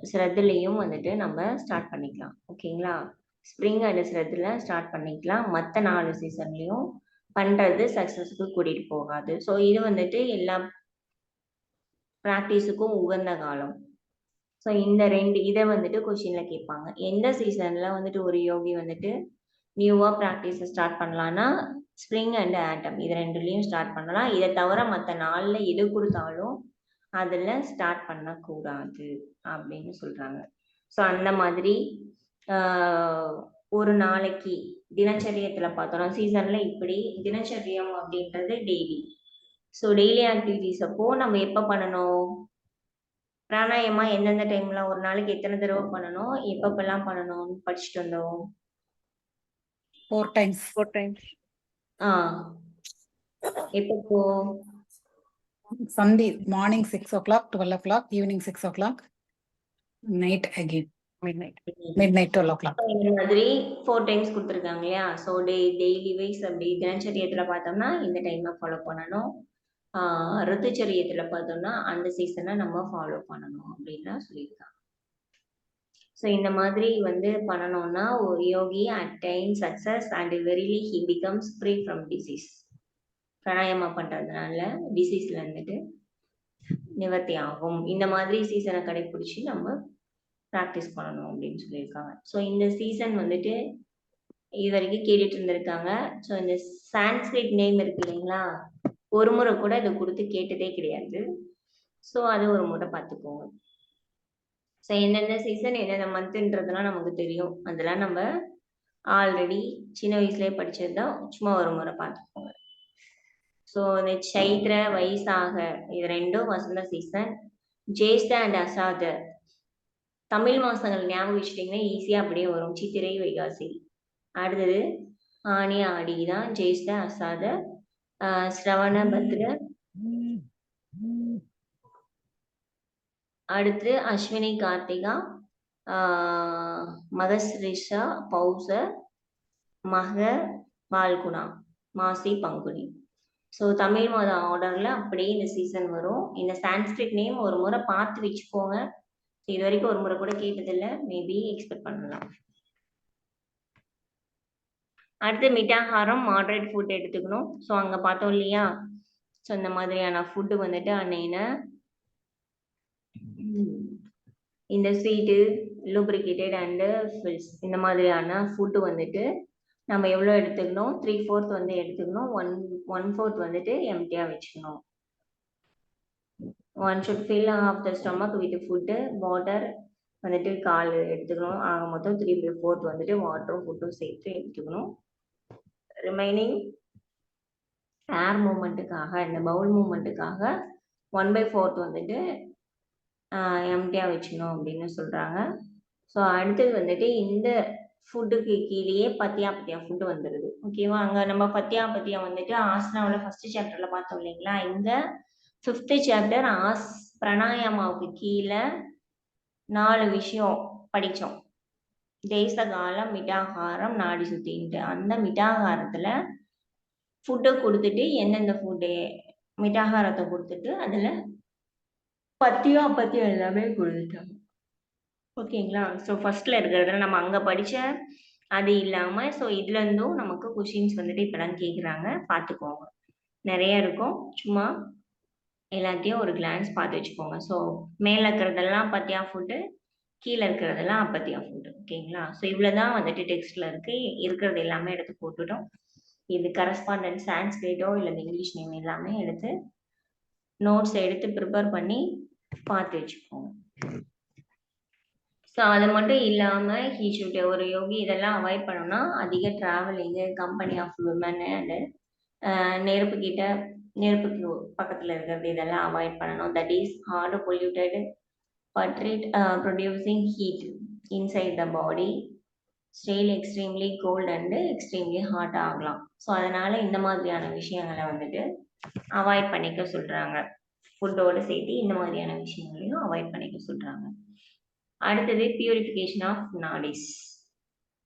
ஸ்ரத்லேயும் வந்துட்டு நம்ம ஸ்டார்ட் பண்ணிக்கலாம். ஓகேங்களா? ஸ்ப்ரிங் அண்ட் ஸ்ரத்தில் ஸ்டார்ட் பண்ணிக்கலாம். மற்ற 4 சீசன்லேயும் பண்ணுறது சக்ஸஸ்க்கு கூட்டிகிட்டு போகாது. ஸோ இது வந்துட்டு எல்லா ப்ராக்டிஸுக்கும் உகந்த காலம். ஸோ இந்த 2 இதை வந்துட்டு கொஷினில் கேட்பாங்க. எந்த சீசனில் வந்துட்டு ஒரு யோகி வந்துட்டு நியூவாக ப்ராக்டிஸை ஸ்டார்ட் பண்ணலான்னா ஸ்ப்ரிங் அண்ட் ஆட்டம் இது 2லையும் ஸ்டார்ட் பண்ணலாம். இதை தவிர மற்ற 4ல் எது கொடுத்தாலும் அதில் ஸ்டார்ட் பண்ணக்கூடாது அப்படின்னு சொல்கிறாங்க. ஸோ அந்த மாதிரி ஒரு நாளைக்கு தினச்சரியத்தில் பார்த்தோம்னா சீசனில் இப்படி தினச்சரியம் அப்படின்றது டெய்லி. ஸோ டெய்லி ஆக்டிவிட்டிஸ் அப்போ நம்ம எப்போ பண்ணணும், பிராணாயமா எந்தெந்த டைம்ல ஒரு நாளைக்கு எத்தனை தடவை பண்ணணும், எப்பப்பெல்லாம் பண்ணணும்னு படிச்சுட்டு வந்தோம். 4 times. எப்போ? Sunday morning 6 o'clock, 12 o'clock, evening 6 o'clock, night again. Midnight 12 o'clock. இந்த மாதிரி 4 டைம்ஸ் கொடுத்துருக்காங்க இல்லையா? ஸோ டெய்லி வைஸ் அப்படி தினச்சரியத்தில் பார்த்தோம்னா இந்த டைமை ஃபாலோ பண்ணணும். ரித்துச்சரியத்தில் பார்த்தோம்னா அந்த சீசனை நம்ம ஃபாலோ பண்ணணும் அப்படின்லாம் சொல்லியிருக்காங்க. ஸோ இந்த மாதிரி வந்து பண்ணணும்னா ஒரு yogi attain success and verily he becomes free from disease. Pranayama பண்றதுனால டிசீஸ்ல இருந்துட்டு நிவர்த்தி ஆகும். இந்த மாதிரி சீசனை கடைபிடிச்சு நம்ம ப்ராக்டிஸ் பண்ணணும் அப்படின்னு சொல்லியிருக்காங்க. ஸோ இந்த சீசன் வந்துட்டு இது வரைக்கும் கேட்டுட்டு இருந்திருக்காங்க. ஸோ இந்த சான்ஸ்கிரிட் நேம் இருக்கு இல்லைங்களா, ஒரு முறை கூட இதை கொடுத்து கேட்டதே கிடையாது. ஸோ அது ஒரு முறை பார்த்துக்கோங்க. ஸோ எந்தெந்த சீசன் எந்தெந்த மந்த்ன்றதுலாம் நமக்கு தெரியும். அதெல்லாம் நம்ம ஆல்ரெடி சின்ன வயசுலேயே படிச்சது தான். சும்மா ஒரு முறை பார்த்துக்கோங்க. ஸோ இந்த சைத்ர வைசாக இது 2ம் வசந்த சீசன். ஜேஷ்ட அண்ட் அசாத தமிழ் மாசங்கள் ஞாபகம் வச்சுட்டிங்கன்னா ஈஸியாக அப்படியே வரும். சித்திரை வைகாசி. அடுத்தது ஆனி ஆடி தான் ஜேஷ்ட அசாத. ஸ்ரவண பத்ர. அடுத்து அஸ்வினி கார்த்திகா, மகஸ்ரிஷா பௌச, மக பால்குணா, மாசி பங்குனி. ஸோ தமிழ் மாத ஆர்டர்ல அப்படியே இந்த சீசன் வரும். இந்த சான்ஸ்கிரிட் நேம் ஒரு முறை பார்த்து வச்சுக்கோங்க. இது வரைக்கும் ஒரு முறை கூட கேட்டதில்லை, மேபி எக்ஸ்பெக்ட் பண்ணலாம். அடுத்து மிட்டாகாரம் மாடரேட் ஃபுட் எடுத்துக்கணும். ஸோ அங்கே பார்த்தோம் இல்லையா, ஸோ இந்த மாதிரியான ஃபுட்டு வந்துட்டு அன்னையின இந்த ஸ்வீட்டு லூப்ரிகேட்டட் அண்டு ஃபில்ஸ் இந்த மாதிரியான ஃபுட்டு வந்துட்டு நம்ம எவ்வளோ எடுத்துக்கணும், 3/4 வந்து எடுத்துக்கணும். 1/4 வந்துட்டு எம்டியாக வச்சுக்கணும். 1 should fill half the stomach with food, water வந்துட்டு 1/4 எடுத்துக்கணும். ஆக மொத்தம் 3/4 வந்துட்டு வாட்டரும் ஃபுட்டும் சேர்த்து எடுத்துக்கணும். ரிமைனிங் ஏர் மூமெண்ட்டுக்காக இந்த பவுல் மூமெண்ட்டுக்காக 1/4 வந்துட்டு எம்டியாக வச்சுக்கணும் அப்படின்னு சொல்கிறாங்க. ஸோ அடுத்தது வந்துட்டு இந்த ஃபுட்டுக்கு கீழேயே பத்தியா ஃபுட்டு வந்துடுது. ஓகேவா? அங்கே நம்ம பத்தியா வந்துட்டு ஆசனாவில் ஃபர்ஸ்ட் சாப்டரில் பார்த்தோம் இல்லைங்களா, இங்கே 5th சாப்டர் பிராணாயாமாவுக்கு கீழே 4 விஷயம் படித்தோம். தேசகாலம், மிட்டாகாரம், நாடி சுத்தின்ட்டு. அந்த மிட்டாகாரத்தில் ஃபுட்டை கொடுத்துட்டு எந்தெந்த ஃபுட்டு மிட்டாகாரத்தை கொடுத்துட்டு அதில் பத்தியம் எல்லாமே கொடுத்துட்டாங்க. ஓகேங்களா? ஸோ ஃபர்ஸ்ட்ல இருக்கிறதுல நம்ம அங்க படிச்ச அது இல்லாம, ஸோ இதுல இருந்தும் நமக்கு கொஷின்ஸ் வந்துட்டு இப்பதான் கேக்குறாங்க. பார்த்துக்கோங்க. நெறைய இருக்கும். சும்மா எல்லாத்தையும் ஒரு கிளான்ஸ் பார்த்து வச்சுக்கோங்க. ஸோ மேல இருக்கிறதெல்லாம் பத்தியா ஃபுட்டு, கீழ இருக்கிறதெல்லாம் அப்பத்தியா ஃபுட்டு. ஓகேங்களா? ஸோ இவ்வளவுதான் வந்துட்டு டெக்ஸ்ட்ல இருக்கு. இருக்கிறது எல்லாமே எடுத்து போட்டுட்டோம். இது கரஸ்பாண்டன்ட் சான்ஸ்கிரிட்டோ இல்ல இங்கிலீஷ் நேம் எல்லாமே எடுத்து நோட்ஸ் எடுத்து ப்ரிப்பேர் பண்ணி பார்த்து வச்சுக்கோங்க. ஸோ அது மட்டும் இல்லாம ஹி ஷுட் ஒரு யோகி இதெல்லாம் அவாய்ட் பண்ணணும்னா அதிக travelling, company of women and நெருப்புக்கு பக்கத்துல இருக்கிறது இதெல்லாம் அவாய்ட் பண்ணணும். That is hard polluted putrid producing heat inside the body stale extremely cold and extremely hot ஆகலாம். ஸோ அதனால இந்த மாதிரியான விஷயங்களை வந்துட்டு அவாய்ட் பண்ணிக்க சொல்றாங்க. ஃபுட்டோட சேர்த்து இந்த மாதிரியான விஷயங்களையும் அவாய்ட் பண்ணிக்க சொல்றாங்க. அடுத்தது பியூரிஃபிகேஷன் ஆஃப் நாடிஸ்.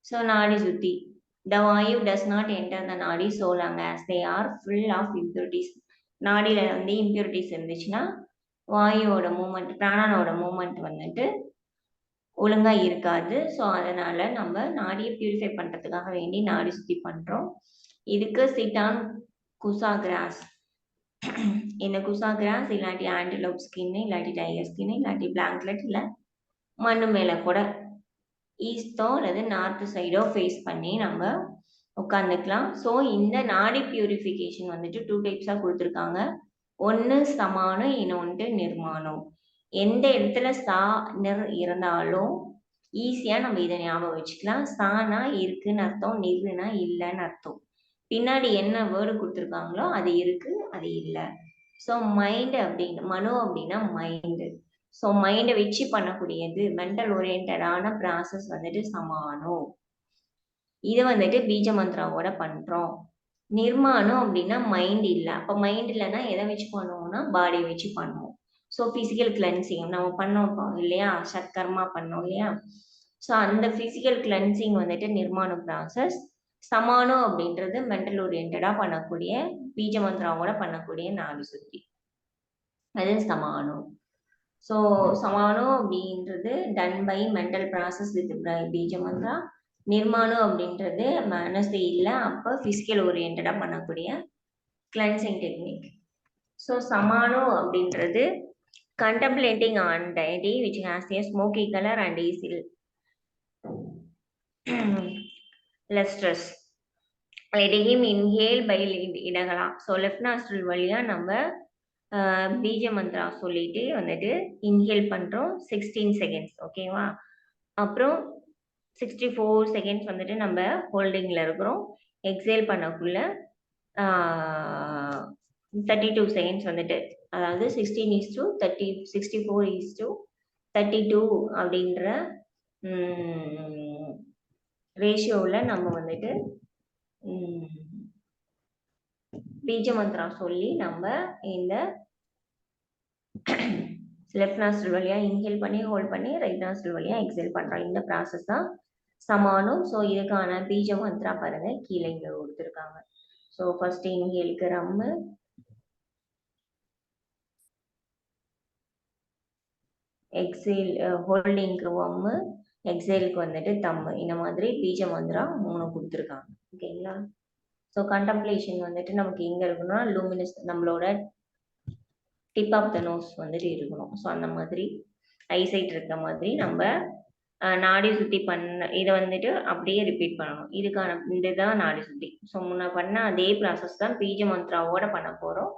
ஸோ நாடி சுத்தி the vayu does not enter the nadi so long as they are full of impurities. நாடியில வந்து impurities இருந்துச்சுன்னா வாயுவோட மூமெண்ட், பிராணனோட மூமெண்ட் வந்துட்டு ஒழுங்கா இருக்காது. ஸோ அதனால நம்ம நாடியை பியூரிஃபை பண்றதுக்காக வேண்டி நாடி சுத்தி பண்றோம். இதுக்கு சிட்டான் குசா கிராஸ், இந்த குசா கிராஸ் இல்லாட்டி ஆன்டிலோப் ஸ்கின் இல்லாட்டி டைகர் ஸ்கின் இல்லாட்டி பிளாங்க்லெட் இல்ல மண்ணு மேல கூட ஈஸ்டோ அல்லது நார்த் சைடோ ஃபேஸ் பண்ணி நம்ம உட்காந்துக்கலாம். ஸோ இந்த நாடி பியூரிஃபிகேஷன் வந்துட்டு 2 டைப்ஸா கொடுத்துருக்காங்க. ஒன்று சமானம், இன்னொன்று நிர்மாணம். எந்த இடத்துல சா நிர் இருந்தாலும் ஈஸியா நம்ம இதை ஞாபகம் வச்சுக்கலாம். சானா இருக்குன்னு அர்த்தம், நிர்னா இல்லைன்னு அர்த்தம். பின்னாடி என்ன வேர்டு கொடுத்துருக்காங்களோ அது இருக்கு, அது இல்லை. ஸோ மைண்ட் அப்படின்னு மனோ அப்படின்னா மைண்டு. ஸோ மைண்டை வச்சு பண்ணக்கூடியது மென்டல் ஓரியன்டான ப்ராசஸ் வந்துட்டு சமானம். இது வந்துட்டு பீஜ மந்த்ராவோட பண்றோம். நிர்மாணம் அப்படின்னா மைண்ட் இல்லை. அப்போ மைண்ட் இல்லைன்னா எதை வச்சு பண்ணுவோம்னா பாடியை வச்சு பண்ணுவோம். ஸோ பிசிக்கல் கிளென்சிங் நம்ம பண்ணோம் இல்லையா, சத்கர்மா பண்ணோம் இல்லையா. ஸோ அந்த பிசிக்கல் கிளென்சிங் வந்துட்டு நிர்மாண ப்ராசஸ். சமானம் அப்படின்றது மென்டல் ஓரியன்டா பண்ணக்கூடிய பீஜ மந்த்ராவோட பண்ணக்கூடிய நாடி சுத்தி, அது சமானம். ஸோ சமானம் அப்படின்றது done by mental process with bija mantra. நிர்மாணம் அப்படின்றது மனசு இல்லை, அப்போ பிசிக்கல் ஓரியன்டா பண்ணக்கூடிய கிளென்சிங் டெக்னிக். ஸோ சமானம் அப்படின்றது contemplating on deity which has a smoky color and is lustrous. Letting him inhale by இடகலாம். ஸோ லெஃப்ட் நாஸ்ட்ரல் வழியா நம்ம பீஜ மந்த்ரா சொல்லிட்டு வந்துட்டு இன்ஹேல் பண்றோம் 16 செகண்ட்ஸ். ஓகேவா? அப்புறம் 64 செகண்ட்ஸ் வந்துட்டு நம்ம ஹோல்டிங்ல இருக்கிறோம். எக்ஸேல் பண்ணக்குள்ள 32 செகண்ட்ஸ் வந்துட்டு, அதாவது 16:30 64:32 அப்படின்ற ரேஷியோவில் நம்ம வந்துட்டு பீஜ மந்த்ரா சொல்லி நம்ம இந்த லெஃப்ட் நாஸ்ட்ரல் வழியா இன்ஹேல் பண்ணி ஹோல்ட் பண்ணி ரைட் நாஸ்ட்ரல் வழியா எக்ஸேல் பண்றோம். இந்த ப்ராசஸ் தான் சமானம். ஸோ இதுக்கான பீஜ மந்த்ரா பாருங்க கீழே இங்க கொடுத்துருக்காங்க. ஸோ ஃபர்ஸ்ட் இன்ஹேலுக்கு ரம்மு, எக்ஸேல் ஹோல்டிங்க்கு ஒம்மு, எக்ஸேலுக்கு வந்துட்டு தம்மு. இந்த மாதிரி பீஜ மந்த்ரா 3 கொடுத்துருக்காங்க. ஓகேங்களா? ஸோ கண்டம்ப்ளேஷன் வந்துட்டு நமக்கு எங்க இருக்கணும்னா லூமினஸ் நம்மளோட டிப் ஆஃப் த நோஸ் வந்துட்டு இருக்கணும். ஸோ அந்த மாதிரி ஐசைட் இருக்க மாதிரி நம்ம நாடி சுத்தி பண்ண இதை வந்துட்டு அப்படியே ரிப்பீட் பண்ணணும். இதுக்கான இதுதான் நாடி சுத்தி. ஸோ முன்ன பண்ண அதே ப்ராசஸ் தான் பீஜ மந்த்ராவோட பண்ண போறோம்.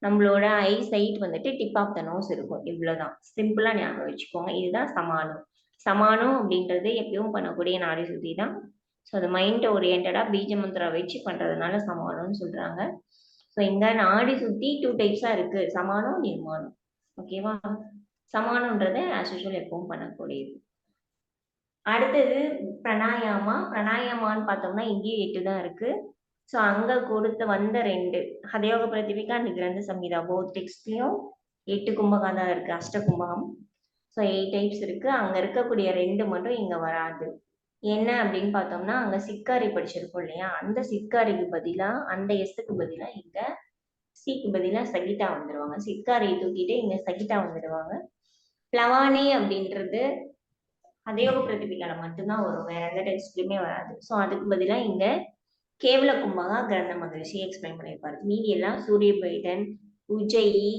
நம்மளோட ஐ சைட் வந்துட்டு டிப் ஆஃப் த நோஸ் இருக்கும். இவ்வளவுதான், சிம்பிளா ஞாபகம் வச்சுக்கோங்க. இதுதான் சமானம். சமானம் அப்படின்றது எப்பயும் பண்ணக்கூடிய நாடி சுத்தி தான். ஸோ அது மைண்ட் ஓரியன்டா பீஜ மந்த்ரா வச்சு பண்றதுனால சமானம்னு சொல்றாங்க. ஸோ இந்த நாடி சுத்தி 2 டைப்ஸா இருக்கு, சமானம், நிர்மாணம். ஓகேவா? சமானம்ன்றது ஆஸ் யூசுவல் எப்பவும் பண்ணக்கூடியது. அடுத்தது பிராணாயாமா. பிராணாயாமான்னு பார்த்தோம்னா இங்கேயும் 8 தான் இருக்கு. ஸோ அங்க கொடுத்து வந்த 2 ஹதயோக பிரதிபிகா அண்ட் கிரந்த சம்ஹிதா போத் டெக்ஸ்ட்லயும் 8 கும்பகம் தான் இருக்கு, அஷ்ட கும்பகம். ஸோ 8 டைப்ஸ் இருக்கு. அங்க இருக்கக்கூடிய 2 மட்டும் இங்க வராது. என்ன அப்படின்னு பார்த்தோம்னா அங்க சிக்காரி படிச்சிருக்கோம் இல்லையா, அந்த சிக்காரிக்கு பதிலா அந்த எஸ்க்கு பதிலா இங்க சிக்கு பதிலா சகிதா வந்துடுவாங்க. சிக்காரியை தூக்கிட்டு இங்க சகிதா வந்துடுவாங்க. பிளவானி அப்படின்றது ஹதயோக பிரதிபிகால மட்டும்தான் வரும், வேற எந்த டெக்ஸ்ட்லயுமே வராது. ஸோ அதுக்கு பதிலா இங்க கேவல கும்பகா கிரந்த மகரிஷி எக்ஸ்பிளைன் பண்ணியிருப்பாரு. மீதி எல்லாம் சூரியபைதன், உஜ்ஜயி,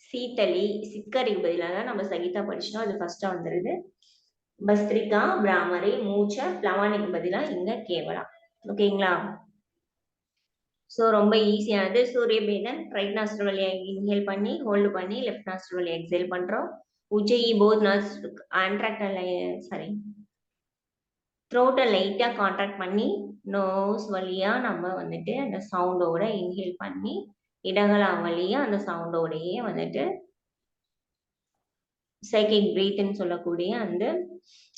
சீத்தலி, சிக்கரிக்கு பதிலாக தான் நம்ம சகிதா படிச்சிட்டோம். அது ஃபர்ஸ்டா வந்துருது. பஸ்திரிகா, பிராமரி, மூச்ச, பிளவானிக்கு பதிலா இங்க கேவலா. ஓகேங்களா? ஸோ ரொம்ப ஈஸியானது. சூரியபேதன் ரைட் நாஸ்ட்ரல் வழியா இன்ஹேல் பண்ணி ஹோல்டு பண்ணி லெஃப்ட் நாஸ்ட்ரல் வழியா எக்ஸேல் பண்றோம். உஜ்ஜயி போத் சாரி த்ரோட்டை லைட்டா கான்ட்ராக்ட் பண்ணி நோஸ் வழியா நம்ம வந்துட்டு அந்த சவுண்டோட இன்ஹேல் பண்ணி இடகலா வழியா அந்த சவுண்டோடையே வந்துட்டு சைக்கிக் பிரீத்ன்னு சொல்லக்கூடிய அந்த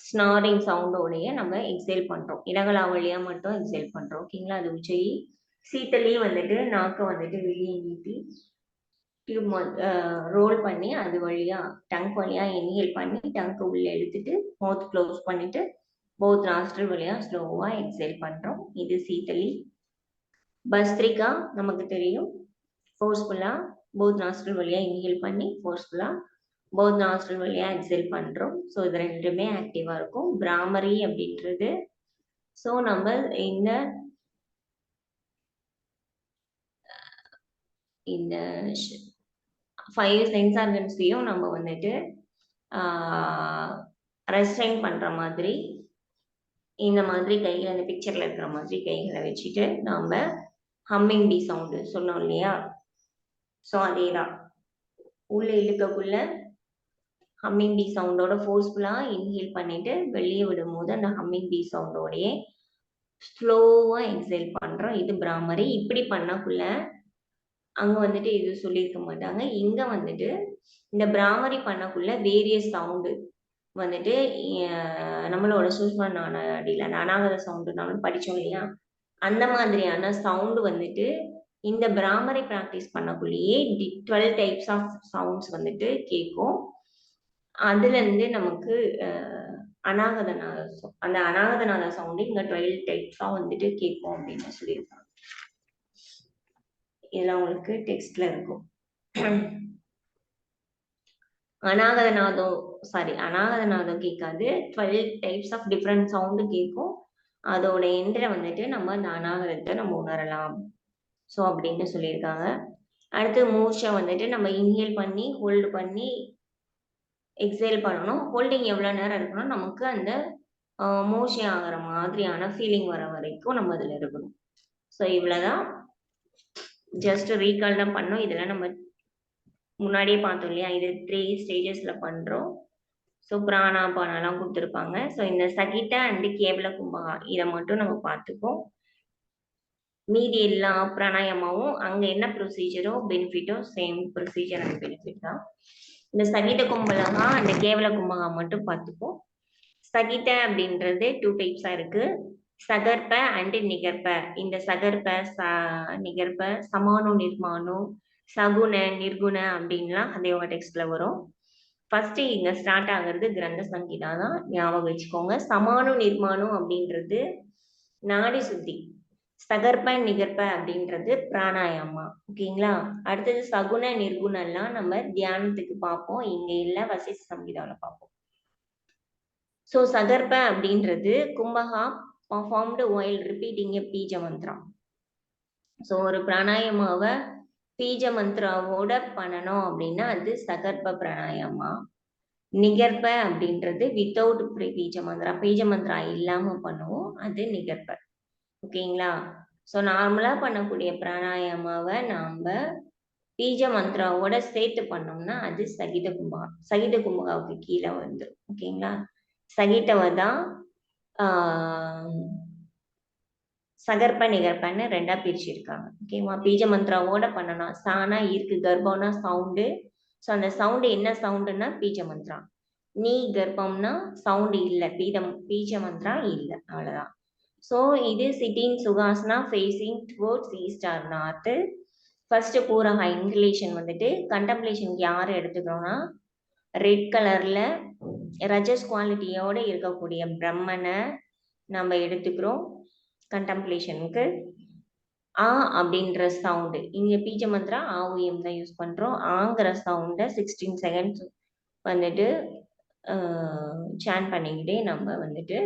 ஸ்னாரிங் சவுண்டோடைய நம்ம எக்ஸேல் பண்றோம். இடகலா வழியா மட்டும் எக்ஸேல் பண்றோம். ஓகேங்களா? அது உச்சையை சீத்தலையும் வந்துட்டு நாக்க வந்துட்டு வெளியே நீட்டி டியூப் ரோல் பண்ணி அது வழியா டங்க் வழியா இன்ஹேல் பண்ணி டங்க் உள்ள எடுத்துட்டு மவுத் க்ளோஸ் பண்ணிட்டு போத் நாஸ்ட்ரல் வழியா ஸ்லோவா எக்ஸேல் பண்றோம். இது சீத்தலி. பஸ்திரிகா நமக்கு தெரியும், ஃபோர்ஸ்ஃபுல்லா போத் நாஸ்ட்ரல் வழியா இன்ஹேல் பண்ணி ஃபோர்ஸ்ஃபுல்லா போத் நாஸ்ட்ரல் வழியா எக்ஸேல் பண்றோம். ஸோ இது ரெண்டுமே ஆக்டிவா இருக்கும். பிராமரி அப்படின்றது ஸோ நம்ம இந்த 5 சென்ஸ் ஆர்கன்ஸையும் நம்ம வந்துட்டு ரெஸ்ட்ரைன் பண்ற மாதிரி இந்த மாதிரி கைகளை இந்த பிக்சர்ல இருக்கிற மாதிரி கைகளை வச்சுட்டு நாம ஹம்மிங் பீ சவுண்டு சொன்னோம் இல்லையா? ஸோ அதேதான் உள்ள இழுக்கக்குள்ள ஹம்மிங் பீ சவுண்டோட ஃபோர்ஸ்ஃபுல்லா இன்ஹேல் பண்ணிட்டு வெளியே விடும் போது அந்த ஹம்மிங் பீ சவுண்டோடயே ஸ்லோவா எக்ஸேல் பண்றோம். இது பிராமரி. இப்படி பண்ணக்குள்ள அங்க வந்துட்டு இது சொல்லியிருக்க மாட்டாங்க. இங்க வந்துட்டு இந்த பிராமரி பண்ணக்குள்ள வேரியஸ் சவுண்டு வந்துட்டு நம்மளோட சூஷ்ம நாடியில அந்த அநாகத சவுண்டு நம்ம படிச்சோம் இல்லையா? அந்த மாதிரியான சவுண்டு வந்துட்டு இந்த பிராமரி பிராக்டிஸ் பண்ணக்குள்ளேயே 12 டைப்ஸ் ஆஃப் சவுண்ட்ஸ் வந்துட்டு கேட்கும். அதுல இருந்து நமக்கு அநாகதநாத அந்த அநாகதநாத சவுண்டு இங்க 12 டைப்ஸா வந்துட்டு கேட்கும் அப்படின்னு சொல்லியிருக்காங்க. இதெல்லாம் உங்களுக்கு டெக்ஸ்ட்ல இருக்கும். அநாகதநாதம் கேட்காது. 12 டைப்ஸ் ஆஃப் டிஃப்ரெண்ட் சவுண்டு கேட்கும். அதோட எண்ட்ல வந்துட்டு நம்ம அந்த அநாகதத்தை நம்ம உணரலாம். ஸோ அப்படின்னு சொல்லியிருக்காங்க. அடுத்து மூச்சை வந்துட்டு நம்ம இன்ஹேல் பண்ணி ஹோல்டு பண்ணி எக்ஸேல் பண்ணணும். ஹோல்டிங் எவ்வளோ நேரம் இருக்கணும், நமக்கு அந்த மூச்சு ஆகிற மாதிரியான ஃபீலிங் வர வரைக்கும் நம்ம அதில் இருக்கணும். ஸோ இவ்வளோதான், ஜஸ்ட் ரீகால் தான் பண்ணோம். இதெல்லாம் நம்ம முன்னாடியே பார்த்தோம் இல்லையா? இது 3 ஸ்டேஜஸ்ல பண்றோம். ஸோ பிராணா பானாலாம் கொடுத்துருப்பாங்க. ஸோ இந்த சகிட்ட அண்ட் கேவல கும்பகா இதை மட்டும் நம்ம பார்த்துப்போம். மீதி எல்லா பிராணாயாமாவும் அங்க என்ன ப்ரொசீஜரோ பெனிஃபிட்டோ சேம் ப்ரொசீஜர் அண்ட் பெனிஃபிட் தான். இந்த சகித கும்பகா அந்த கேவல கும்பகா மட்டும் பார்த்துப்போம். சகித அப்படின்றது 2 டைப்ஸா இருக்கு. சகர்ப்ப அண்ட் நிகர்ப்ப. இந்த சகர்ப்ப நிகர்ப்ப சமானு நிர்மானு சகுண நிர்குண அப்படின்லாம் ஹதயோக டெக்ஸ்ட்ல வரும். ஃபர்ஸ்ட் இங்க ஸ்டார்ட் ஆகுறது கிரந்த சங்கீதா தான், ஞாபகம் வச்சுக்கோங்க. சமானு நிர்மானு அப்படின்றது நாடி சுத்தி. சகர்ப்ப நிகர்ப்ப அப்படின்றது பிராணாயாமா. ஓகேங்களா? அடுத்தது சகுண நிர்குணம்லாம் நம்ம தியானத்துக்கு பார்ப்போம். இங்க இல்ல, வசிஷ்ட சங்கீதாவில பார்ப்போம். ஸோ சகர்ப்ப அப்படின்றது kumbhaka performed while repeating a பீஜ மந்த்ரா. ஸோ ஒரு பிராணாயாமாவை பீஜ மந்த்ராவோட பண்ணணும் அப்படின்னா அது சகர்ப்ப பிராணாயாமா. நிகர்ப்ப அப்படின்றது வித்தவுட் பீஜ மந்த்ரா, பீஜ மந்த்ரா இல்லாம பண்ணுவோம், அது நிகர்ப்ப. ஓகேங்களா? ஸோ நார்மலா பண்ணக்கூடிய பிராணாயாமாவை நாம பீஜ மந்த்ராவோட சேர்த்து பண்ணோம்னா அது சகித கும்பகா. சகித கும்பகாவுக்கு கீழே வந்துடும். ஓகேங்களா? சகிதவை தான் சகர்ப்ப நிகர்ப்பன்னு 2ஆ பிரிச்சிருக்காங்க. ஓகேவா? பீஜ மந்த்ராவோட பண்ணணும். சானா இருக்கு, கர்ப்பம்னா சவுண்டு. ஸோ அந்த சவுண்டு என்ன சவுண்டுன்னா பீஜ மந்த்ரா. நீ கர்ப்பம்னா சவுண்டு இல்லை, பீஜ மந்த்ரா இல்லை, அவ்வளவுதான். ஸோ இது sitting sukhasana facing towards east or north. First puraka inhalation வந்துட்டு கண்டம்ப்ளேஷனுக்கு யார் எடுத்துக்கிறோம்னா ரெட் கலர்ல ரஜஸ் குவாலிட்டியோட இருக்கக்கூடிய பிரம்மனை நம்ம எடுத்துக்கிறோம் கண்டம்ப்ளேஷனுக்கு. ஆ அப்படின்ற சவுண்டு இங்க பீஜ மந்த்ரா ஆவுயம் தான் யூஸ் பண்றோம். ஆங்கிற சவுண்டை 16 செகண்ட்ஸ் வந்துட்டு சான் பண்ணிக்கிட்டே நம்ம வந்துட்டு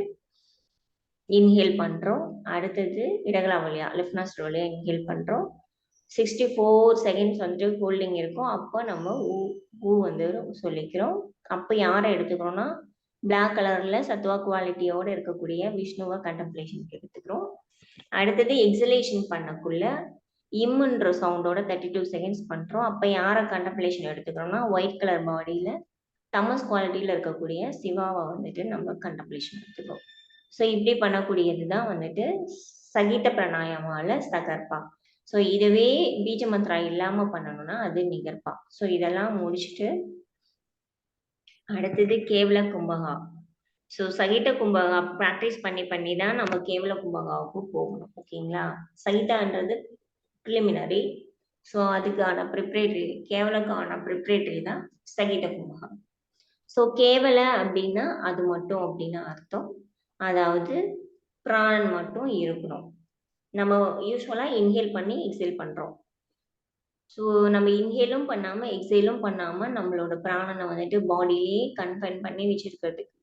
இன்ஹேல் பண்றோம். அடுத்தது இடகலா வழியா லெஃப்ட் நாஸ்ட்ரல் வழியா இன்ஹேல் பண்றோம். 64 செகண்ட்ஸ் வந்துட்டு ஹோல்டிங் இருக்கும். அப்போ நம்ம ஊ வந்து சொல்லிக்கிறோம். அப்போ யாரை எடுத்துக்கிறோம்னா பிளாக் கலர்ல சத்வா குவாலிட்டியோட இருக்கக்கூடிய விஷ்ணுவை கண்டம்ப்ளேஷனுக்கு எடுத்துக்கிறோம். அடுத்தது எக்ஸலேஷன் பண்ணக்குள்ள இம்முன்ற சவுண்டோட 32 செகண்ட்ஸ் பண்றோம். அப்போ யாரை கண்டம்ப்ளேஷன் எடுத்துக்கிறோம்னா ஒயிட் கலர் பாடியில தமஸ் குவாலிட்டியில இருக்கக்கூடிய சிவாவை வந்துட்டு நம்ம கண்டம்ப்ளேஷன் எடுத்துக்கிறோம். ஸோ இப்படி பண்ணக்கூடியது தான் வந்துட்டு சகித பிராணாயாமால சகர்பா. ஸோ இதுவே பீஜ மந்த்ரா இல்லாம பண்ணணும்னா அது நிகர்பா. ஸோ இதெல்லாம் முடிச்சுட்டு அடுத்தது கேவல கும்பகா. ஸோ சகித கும்பகா ப்ராக்டிஸ் பண்ணி தான் நம்ம கேவல கும்பகாவுக்கு போகணும். ஓகேங்களா? சகிதான்றது ப்ரிலிமினரி. ஸோ அதுக்கான ப்ரிப்ரேட்டரி, கேவலக்கான ப்ரிப்ரேட்டரி தான் சகித கும்பகா. ஸோ கேவல அப்படின்னா அது மட்டும் அப்படின்னு அர்த்தம். அதாவது பிராணன் மட்டும் இருக்கணும். நம்ம யூஸ்வலா இன்ஹேல் பண்ணி எக்ஸேல் பண்றோம். ஸோ நம்ம இன்ஹேலும் பண்ணாம எக்ஸேலும் பண்ணாம நம்மளோட பிராணனை வந்துட்டு பாடியிலே கன்ஃபைன் பண்ணி வச்சிருக்கிறதுக்கு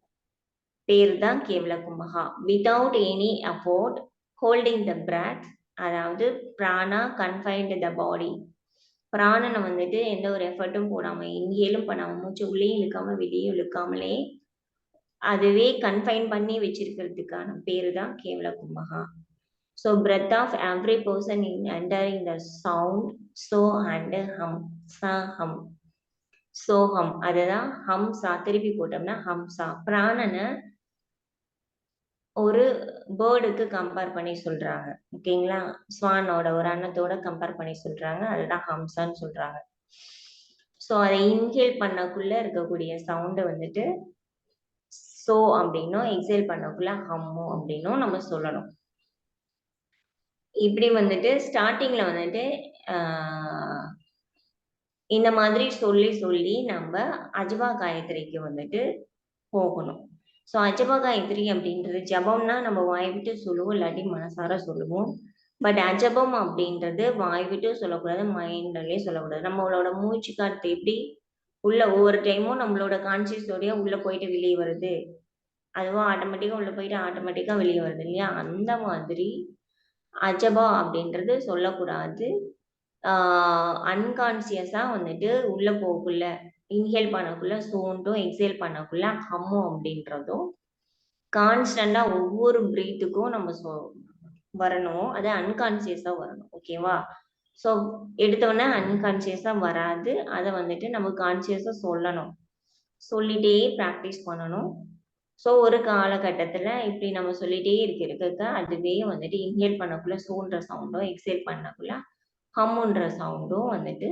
பேர் தான் kevala kumbhaka. Without any effort holding the breath, அதாவது பிராணா கன்ஃபைன்டு த பாடி. பிராணனை வந்துட்டு எந்த ஒரு எஃபர்ட்டும் போடாம இன்ஹேலும் பண்ணாம மூச்சு உள்ளேயும் இழுக்காம வெளியும் இழுக்காமலே அதுவே கன்ஃபைன் பண்ணி வச்சிருக்கிறதுக்கான பேரு தான் kevala kumbhaka. So breath of every person in entering the sound so and hum sa hum so hum, அதுதான் ஹம் சா. திருப்பி போட்டோம்னா ஹம் சா. பிராணனை ஒரு பேர்டுக்கு கம்பேர் பண்ணி சொல்றாங்க. ஓகேங்களா? ஸ்வானோட ஒரு அன்னத்தோட கம்பேர் பண்ணி சொல்றாங்க. அதுதான் ஹம்சான்னு சொல்றாங்க. ஸோ அதை இன்ஹேல் பண்ணக்குள்ள இருக்கக்கூடிய சவுண்டை வந்துட்டு சோ அப்படின்னும் எக்ஸேல் பண்ணக்குள்ள ஹம்மோ அப்படின்னும் நம்ம சொல்லணும். இப்படி வந்துட்டு ஸ்டார்டிங்ல வந்துட்டு இந்த மாதிரி சொல்லி நம்ம அஜபா காயத்ரிக்கு வந்துட்டு போகணும். ஸோ அஜபா காயத்ரி அப்படின்றது ஜபம்னா நம்ம வாய் விட்டு சொல்லுவோம், இல்லாட்டி மனசார சொல்லுவோம். பட் அஜபம் அப்படின்றது வாய் விட்டு சொல்லக்கூடாது, மைண்ட்லயே சொல்லக்கூடாது. நம்மளோட மூச்சு காத்து எப்படி உள்ள ஒவ்வொரு டைமும் நம்மளோட கான்சியஸோடய உள்ள போயிட்டு வெளியே வருது, அதுவும் ஆட்டோமேட்டிக்கா உள்ள போயிட்டு ஆட்டோமேட்டிக்கா வெளியே வருது இல்லையா? அந்த மாதிரி அஜபா அப்படின்றது சொல்லக்கூடாது. அன்கான்சியஸா வந்துட்டு உள்ள போகக்குள்ள இன்ஹேல் பண்ணக்குள்ள சோண்டும் எக்ஸேல் பண்ணக்குள்ள ஹம்மோ அப்படின்றதும் கான்ஸ்டண்டா ஒவ்வொரு பிரீத்துக்கும் நம்ம வரணும். அது அன்கான்சியஸா வரணும். ஓகேவா? ஸோ எடுத்தோடனே அன்கான்சியஸா வராது. அதை வந்துட்டு நம்ம கான்சியஸா சொல்லணும். சொல்லிட்டே ப்ராக்டிஸ் பண்ணணும். ஸோ ஒரு காலகட்டத்துல இப்படி நம்ம சொல்லிட்டே இருக்க அதுவே வந்துட்டு இன்ஹேல் பண்ணக்குள்ள சோன்ற சவுண்டும் எக்ஸேல் பண்ணக்குள்ள ஹம்முன்ற சவுண்டும் வந்துட்டு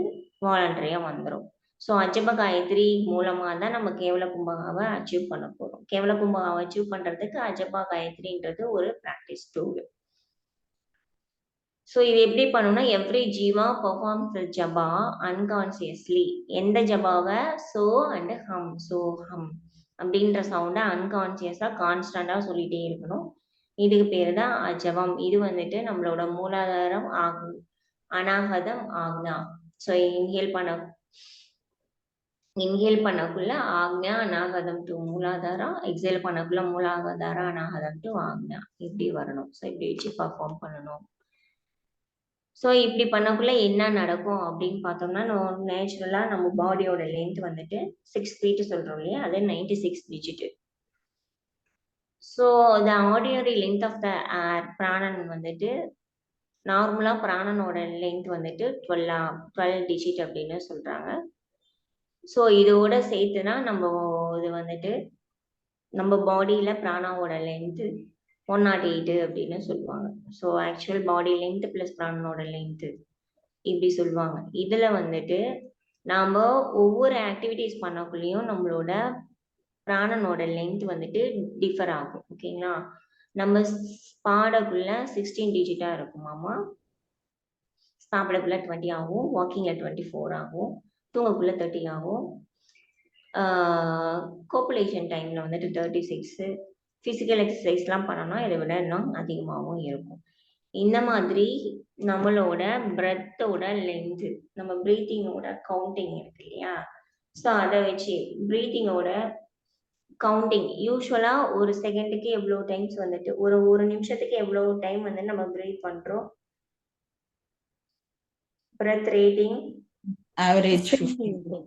வாலண்டரியா வந்துடும். ஸோ அஜப காயத்ரி மூலமா தான் நம்ம கேவல கும்பகாவை அச்சீவ் பண்ண போறோம். கேவல கும்பகாவை அச்சீவ் பண்றதுக்கு அஜபா காயத்ரின்றது ஒரு ப்ராக்டிஸ் டூல். ஸோ இது எப்படி பண்ணணும்னா எவ்ரி ஜீவா பெர்ஃபார்ம்ஸ் த ஜபா அன்கான்சியஸ்லி. எந்த ஜபாவை சோ அண்ட் ஹம், சோ ஹம் அப்படின்ற சவுண்டை அன்கான்சியஸா கான்ஸ்டண்டா சொல்லிட்டே இருக்கணும். இதுக்கு பேரு தான் அஜபம். இது வந்துட்டு நம்மளோட மூலாதாரம் ஆகும், அநாகதம் ஆக்ஞா. ஸோ இன்ஹேல் பண்ணக்குள்ள ஆக்ஞா அநாகதம் டு மூலாதாரம், எக்ஸேல் பண்ணக்குள்ள மூலாதாரம் அநாகதம் டு ஆக்ஞா இப்படி வரணும். ஸோ இப்படி வச்சு பர்ஃபார்ம் பண்ணணும். ஸோ இப்படி பண்ணக்குள்ள என்ன நடக்கும் அப்படின்னு பார்த்தோம்னா நேச்சுரலா நம்ம பாடியோட லென்த் வந்துட்டு 6 feet சொல்றோம் இல்லையா? அது 96 digit. So the ordinary length of the air பிராணன் வந்துட்டு நார்மலா பிராணனோட லென்த் வந்துட்டு 12 digit அப்படின்னு சொல்றாங்க. ஸோ இதோட சேர்த்துனா நம்ம இது வந்துட்டு நம்ம பாடியில பிராணாவோட லென்த் 108 அப்படின்னு சொல்லுவாங்க. ஸோ ஆக்சுவல் பாடி லென்த் பிளஸ் பிராணனோட லென்த் இப்படி சொல்லுவாங்க. இதுல வந்துட்டு நாம ஒவ்வொரு ஆக்டிவிட்டிஸ் பண்ணக்குள்ளேயும் நம்மளோட பிராணனோட லென்த் வந்துட்டு டிஃபர் ஆகும். ஓகேங்களா? நம்ம பாடக்குள்ள 16 digit இருக்குமாமா, சாப்பிடக்குள்ள 20 ஆகும், வாக்கிங்ல 24 ஆகும், தூங்கக்குள்ள 30 ஆகும், கோப்புலேஷன் டைம்ல வந்துட்டு 36, பிசிக்கல் எக்ஸசைஸ்லாம் பண்ணோம்னா இதை விட இன்னும் அதிகமாகவும் இருக்கும். இந்த மாதிரி நம்மளோட பிரெத்தோட லென்த், நம்ம பிரீத்திங்கோட கவுண்டிங் இருக்கு இல்லையா? ஸோ அதை வச்சு பிரீத்திங்கோட கவுண்டிங் யூஸ்வலா ஒரு செகண்டுக்கு எவ்வளவு டைம்ஸ் வந்துட்டு ஒரு நிமிஷத்துக்கு எவ்வளவு டைம் வந்து நம்ம பிரீத் பண்றோம். Breath rating average 15.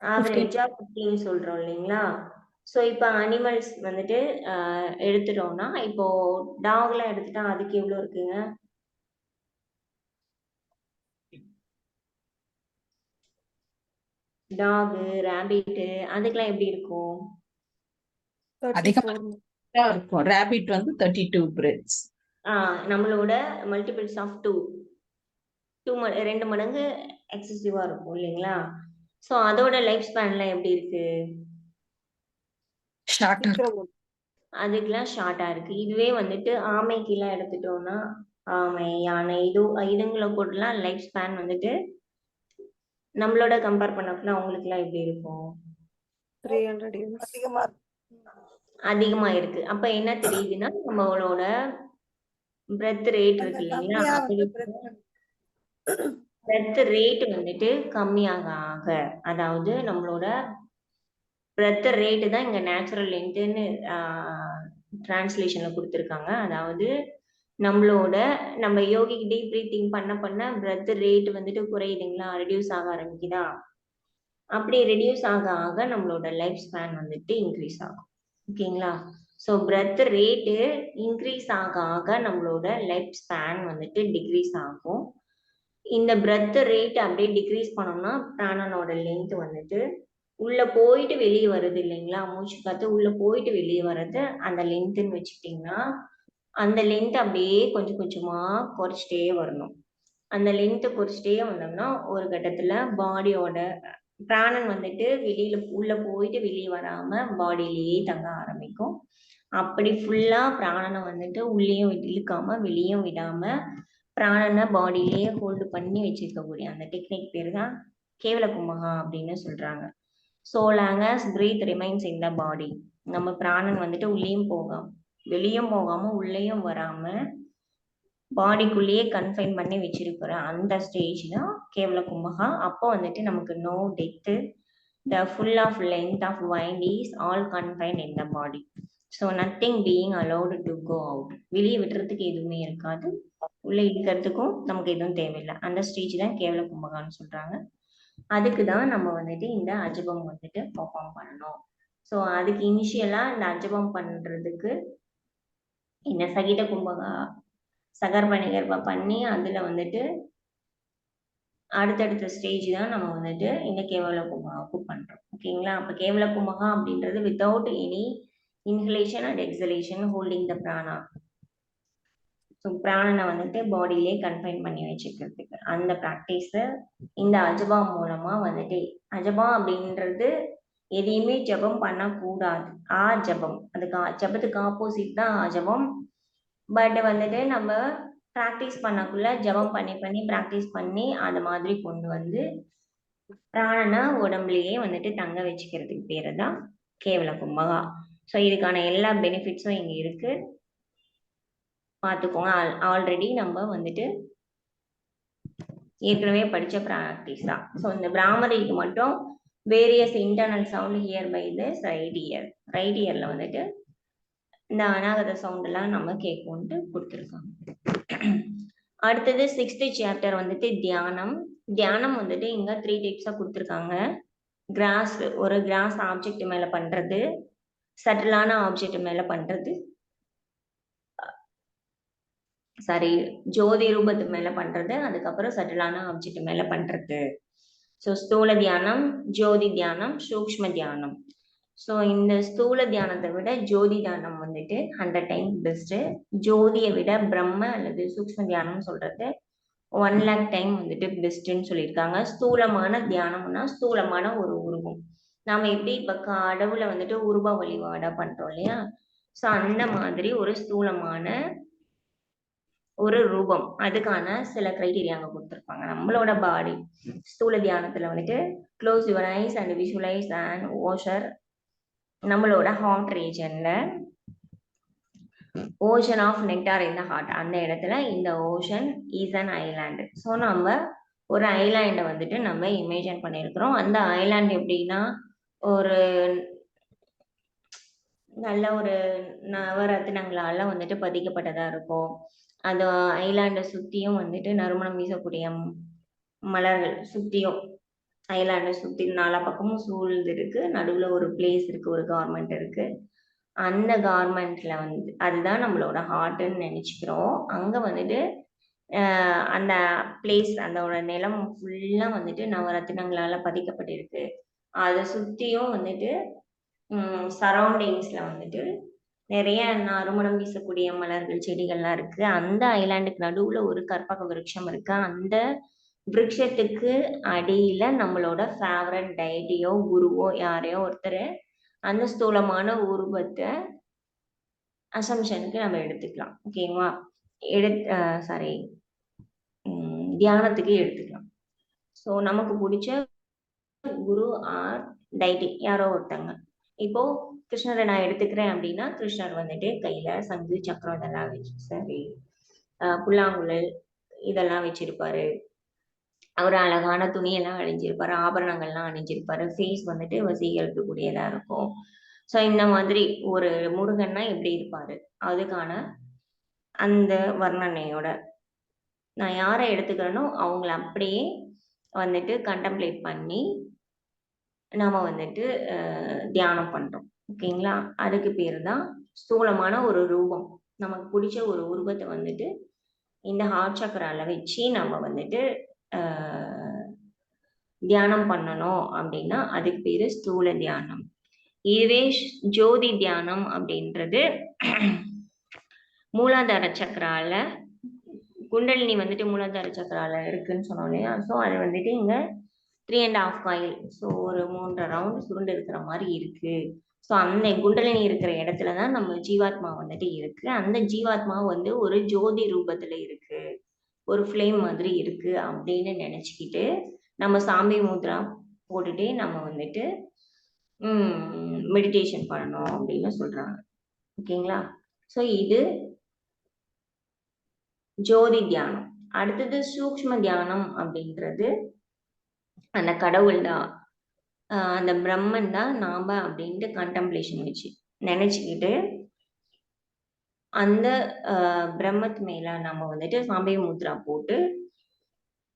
ஆவரேஜா 15 சொல்றோம் இல்லைங்களா? ஸோ இப்போ அனிமல்ஸ் வந்துட்டு எடுத்துட்டோம்னா, இப்போ டாக்லாம் எடுத்துட்டா அதுக்கு எவ்வளவு இருக்குங்க? டாகு, ரேபிட்டு அதுக்கெல்லாம் எப்படி இருக்கும்? அதிகமா இருக்கும். ரேபிட் வந்து 32 breaths. நம்மளோட மல்டிபிள்ஸ் ஆஃப் 2 மடங்கு எக்ஸசிவா இருக்கும் இல்லைங்களா? ஸோ அதோட லைஃப் ஸ்பேன்லாம் எப்படி இருக்கு? ஷார்ட்டா அதுக்கெல்லாம் ஷார்ட்டா இருக்கு. இதுவே வந்துட்டு ஆமைக்கெல்லாம் எடுத்துட்டோம்னா, ஆமை, யானை இதுங்களை கூடலாம் லைஃப் ஸ்பேன் வந்துட்டு நம்மளோட கம்பேர் பண்ணப்பல அவங்களுக்குலாம் எப்படி இருக்கும்? 300 years. அதிகமா இருக்கு. அப்ப என்ன தெரியுதுன்னா, நம்மளோட பிரெத் ரேட் இருக்கு இல்லைங்களா? பிரெத் ரேட் வந்துட்டு கம்மியாக ஆக, அதாவது நம்மளோட பிரெத் ரேட்டு தான் இங்க நேச்சுரல் லென்த்ன்னு டிரான்ஸ்லேஷன்ல கொடுத்துருக்காங்க. அதாவது நம்ம யோகிக் டீப் பிரீத்திங் பண்ண பிரெத் ரேட் வந்துட்டு குறையுதுங்களா, ரெடியூஸ் ஆக ஆரம்பிக்குதா? அப்படி ரெடியூஸ் ஆக நம்மளோட லைஃப் ஸ்பேன் வந்துட்டு இன்க்ரீஸ் ஆகும். ஓகேங்களா? ஸோ பிரெத் ரேட்டு இன்க்ரீஸ் ஆக நம்மளோட லைஃப் ஸ்பேன் வந்துட்டு டிக்ரீஸ் ஆகும். இந்த பிரெத் ரேட் அப்படியே டிக்ரீஸ் பண்ணோம்னா பிராணனோட லென்த் வந்துட்டு உள்ள போயிட்டு வெளியே வருது இல்லைங்களா? மூச்சு காத்து உள்ள போயிட்டு வெளியே வர்றது அந்த லென்த்ன்னு வச்சுக்கிட்டீங்கன்னா, அந்த லென்த் அப்படியே கொஞ்சம் கொஞ்சமா குறைச்சிட்டே வரணும். அந்த லென்த்தை குறைச்சிட்டே வந்தோம்னா ஒரு கட்டத்துல பாடியோட பிராணன் வந்துட்டு உள்ள போயிட்டு வெளியே வராம பாடியிலேயே தங்க ஆரம்பிக்கும். அப்படி ஃபுல்லா பிராணனை வந்துட்டு உள்ளேயும் இழுக்காம வெளியும் விடாம பிராணனை பாடியிலேயே ஹோல்டு பண்ணி வச்சிருக்கக்கூடிய அந்த டெக்னிக் பேர் தான் கேவல கும்பகா அப்படின்னு சொல்றாங்க. So long as breath remains in the body, நம்ம பிராணன் வந்துட்டு உள்ளேயும் வெளியும் போகாம உள்ளேயும் வராம பாடிக்குள்ளேயே கன்ஃபைன் பண்ணி வச்சிருக்கிற அந்த ஸ்டேஜ் தான் கேவல கும்பகா. அப்போ வந்துட்டு நமக்கு no death, the full of length of wind is all confined in the body, so nothing being allowed to go out. வெளியே விடுறதுக்கு எதுவுமே இருக்காது, உள்ள இருக்கிறதுக்கும் நமக்கு எதுவும் தேவையில்லை. அந்த ஸ்டேஜ் தான் கேவல கும்பகான்னு சொல்றாங்க. அதுக்கு தான் நம்ம வந்துட்டு இந்த அஜபம் வந்துட்டு பெர்ஃபார்ம் பண்ணணும். ஸோ அதுக்கு இனிஷியலா இந்த அஜபம் பண்றதுக்கு இந்த சகித கும்பகா சகர்பணிகர்பா பண்ணி அதுல வந்துட்டு அடுத்தடுத்த ஸ்டேஜ் தான் நம்ம வந்துட்டு இந்த கேவல கும்பகாவுக்கு பண்றோம். ஓகேங்களா? அப்ப கேவல கும்பகா அப்படின்றது without any inhalation and exhalation holding the prana. So பிராணனை வந்துட்டு பாடியிலே கன்ஃபைன் பண்ணி வச்சுக்கிறதுக்கு அந்த ப்ராக்டிஸ இந்த அஜபா மூலமா வந்துட்டு, அஜபா அப்படின்றது எதையுமே ஜபம் பண்ணக்கூடாது. ஜபம் அதுக்கு ஜபத்துக்கு ஆப்போசிட் தான் அஜபம். பட் வந்துட்டு நம்ம ப்ராக்டிஸ் பண்ணக்குள்ள ஜபம் பண்ணி ப்ராக்டிஸ் பண்ணி அது மாதிரி கொண்டு வந்து பிராணனை உடம்புலயே வந்துட்டு தங்க வச்சுக்கிறதுக்கு பேரு தான் கேவல கும்பகா. ஸோ இதுக்கான எல்லா பெனிஃபிட்ஸும் இங்க இருக்கு, பார்த்துக்கோங்க. ஆல்ரெடி நம்ம வந்துட்டு ஏற்கனவே படிச்ச ப்ராக்டிஸ் தான். ஸோ இந்த பிராமரிக்கு மட்டும் various internal sound hear by this right இயர்ல வந்துட்டு இந்த அநாகத சவுண்ட் எல்லாம் நம்ம கேட்கும்ட்டு கொடுத்துருக்காங்க. அடுத்தது 6th சாப்டர் வந்துட்டு தியானம். தியானம் வந்துட்டு இங்க 3 டைப்ஸா கொடுத்துருக்காங்க. ஒரு கிராஸ் ஆப்ஜெக்ட் மேல பண்றது, சட்டிலான ஆப்ஜெக்ட் மேல பண்றது, ஜோதி ரூபத்து மேல பண்றது, அதுக்கப்புறம் சட்டிலான ஆப்ஜெக்ட் மேல பண்றது. ஸோ ஸ்தூல தியானம், ஜோதி தியானம், சூக்ஷ்ம தியானம். ஸோ இந்த ஸ்தூல தியானத்தை விட ஜோதி தியானம் வந்துட்டு 100 டைம்ஸ் பெஸ்ட். ஜோதியை விட பிரம்ம அல்லது சூக்ஷ்ம தியானம் சொல்றது 1 lakh டைம் வந்துட்டு பெஸ்ட்ன்னு சொல்லியிருக்காங்க. ஸ்தூலமான தியானம்னா ஸ்தூலமான ஒரு உருவம். நாம எப்படி இப்ப கடவுள வந்துட்டு உருவ வழிபாடா பண்றோம் இல்லையா? ஸோ அந்த மாதிரி ஒரு ஸ்தூலமான ஒரு ரூபம், அதுக்கான சில கிரைட்டீரியா அங்க கொடுத்துருப்பாங்க. நம்மளோட பாடி ஸ்தூல தியானத்துல வந்துட்டு close your eyes and visualise and ஓஷர், நம்மளோட ஹார்ட் ரீஜன்ல ocean of nectar in the heart, அந்த இடத்துல இந்த ocean is an island. So நம்ம ஒரு ஐலாண்டை வந்துட்டு நம்ம இமேஜின் பண்ணியிருக்கிறோம். அந்த ஐலாண்ட் எப்படின்னா ஒரு நல்ல ஒரு நவரத்தினங்களால வந்துட்டு பதிக்கப்பட்டதா இருக்கும். அந்த ஐலாண்டை சுத்தியும் வந்துட்டு நறுமணம் வீசக்கூடிய மலர்கள் சுத்தியும் ஐலாண்டை சுத்தி நாலா பக்கமும் சூழ்ந்து இருக்கு. நடுவுல ஒரு பிளேஸ் இருக்கு, ஒரு கார்மெண்ட் இருக்கு. அந்த கார்மெண்ட்ல வந்து அதுதான் நம்மளோட ஹார்ட்ன்னு நினைச்சுக்கிறோம். அங்க வந்துட்டு அந்த பிளேஸ் அதோட நிலம் ஃபுல்லா வந்துட்டு நவரத்தினங்களால பதிக்கப்பட்டிருக்கு. அதை சுத்தியும் வந்துட்டு சரௌண்டிங்ஸ்ல வந்துட்டு நிறைய நறுமணம் வீசக்கூடிய மலர்கள் செடிகள்லாம் இருக்கு. அந்த ஐலாண்டுக்கு நடுவுல ஒரு கற்பக விருட்சம் இருக்கு. அந்த விருட்சத்துக்கு அடியில நம்மளோட ஃபேவரட் டைட்டியோ குருவோ யாரையோ ஒருத்தர் அந்த ஸ்தூலமான உருவத்தை அசம்ஷனுக்கு நம்ம எடுத்துக்கலாம். ஓகேங்களா? சாரி தியானத்துக்கு எடுத்துக்கலாம். ஸோ நமக்கு பிடிச்ச குரு ஆர் டைட்டி யாரோ ஒருத்தங்க. இப்போ கிருஷ்ணரை நான் எடுத்துக்கிறேன் அப்படின்னா கிருஷ்ணர் வந்துட்டு கையில சங்கு சக்கரம் இதெல்லாம் வச்சு சரி புல்லாங்குழல் இதெல்லாம் வச்சிருப்பாரு. அவர் அழகான துணியெல்லாம் அணிஞ்சிருப்பாரு, ஆபரணங்கள்லாம் அணிஞ்சிருப்பாரு. ஃபேஸ் வந்துட்டு வசீகரிக்க கூடியதா இருக்கும். ஸோ இந்த மாதிரி ஒரு முருகன்னா எப்படி இருப்பாரு அதுக்கான அந்த வர்ணனையோட நான் யாரை எடுத்துக்கிறேனோ அவங்கள அப்படியே வந்துட்டு கண்டம்ப்ளேட் பண்ணி நாம வந்துட்டு தியானம் பண்றோம். ஓகேங்களா? அதுக்கு பேரு தான் ஸ்தூலமான ஒரு ரூபம். நமக்கு பிடிச்ச ஒரு உருவத்தை வந்துட்டு இந்த ஹார்ட் சக்கரால வச்சு நம்ம வந்துட்டு தியானம் பண்ணணும் அப்படின்னா அதுக்கு பேரு ஸ்தூல தியானம். இதுவே ஜோதி தியானம் அப்படின்றது மூலாதார சக்கரால குண்டலினி வந்துட்டு மூலாதார சக்கரால இருக்குன்னு சொன்னோம் இல்லையா? ஸோ அது வந்துட்டு இங்க 3.5 காயில், ஸோ ஒரு 3.5 ரவுண்ட் சுருண்டு இருக்கிற மாதிரி இருக்கு. ஸோ அந்த குண்டலினி இருக்கிற இடத்துலதான் நம்ம ஜீவாத்மா வந்துட்டு இருக்கு. அந்த ஜீவாத்மா வந்து ஒரு ஜோதி ரூபத்துல இருக்கு, ஒரு ஃப்ளேம் மாதிரி இருக்கு அப்படின்னு நினைச்சுக்கிட்டு நம்ம சாமி முத்ரா போட்டுட்டே நம்ம வந்துட்டு மெடிடேஷன் பண்ணணும் அப்படின்னு சொல்றாங்க. ஓகேங்களா? ஸோ இது ஜோதி தியானம். அடுத்தது சூக்ஷ்ம தியானம் அப்படின்றது அந்த கடவுள் தான், அந்த பிரம்மன் தான் நாம அப்படின்ட்டு கண்டம்ப்ளேஷன் வச்சு நினைச்சுக்கிட்டு அந்த பிரம்மத்து மேல நம்ம வந்துட்டு சாம்பவி முத்ரா போட்டு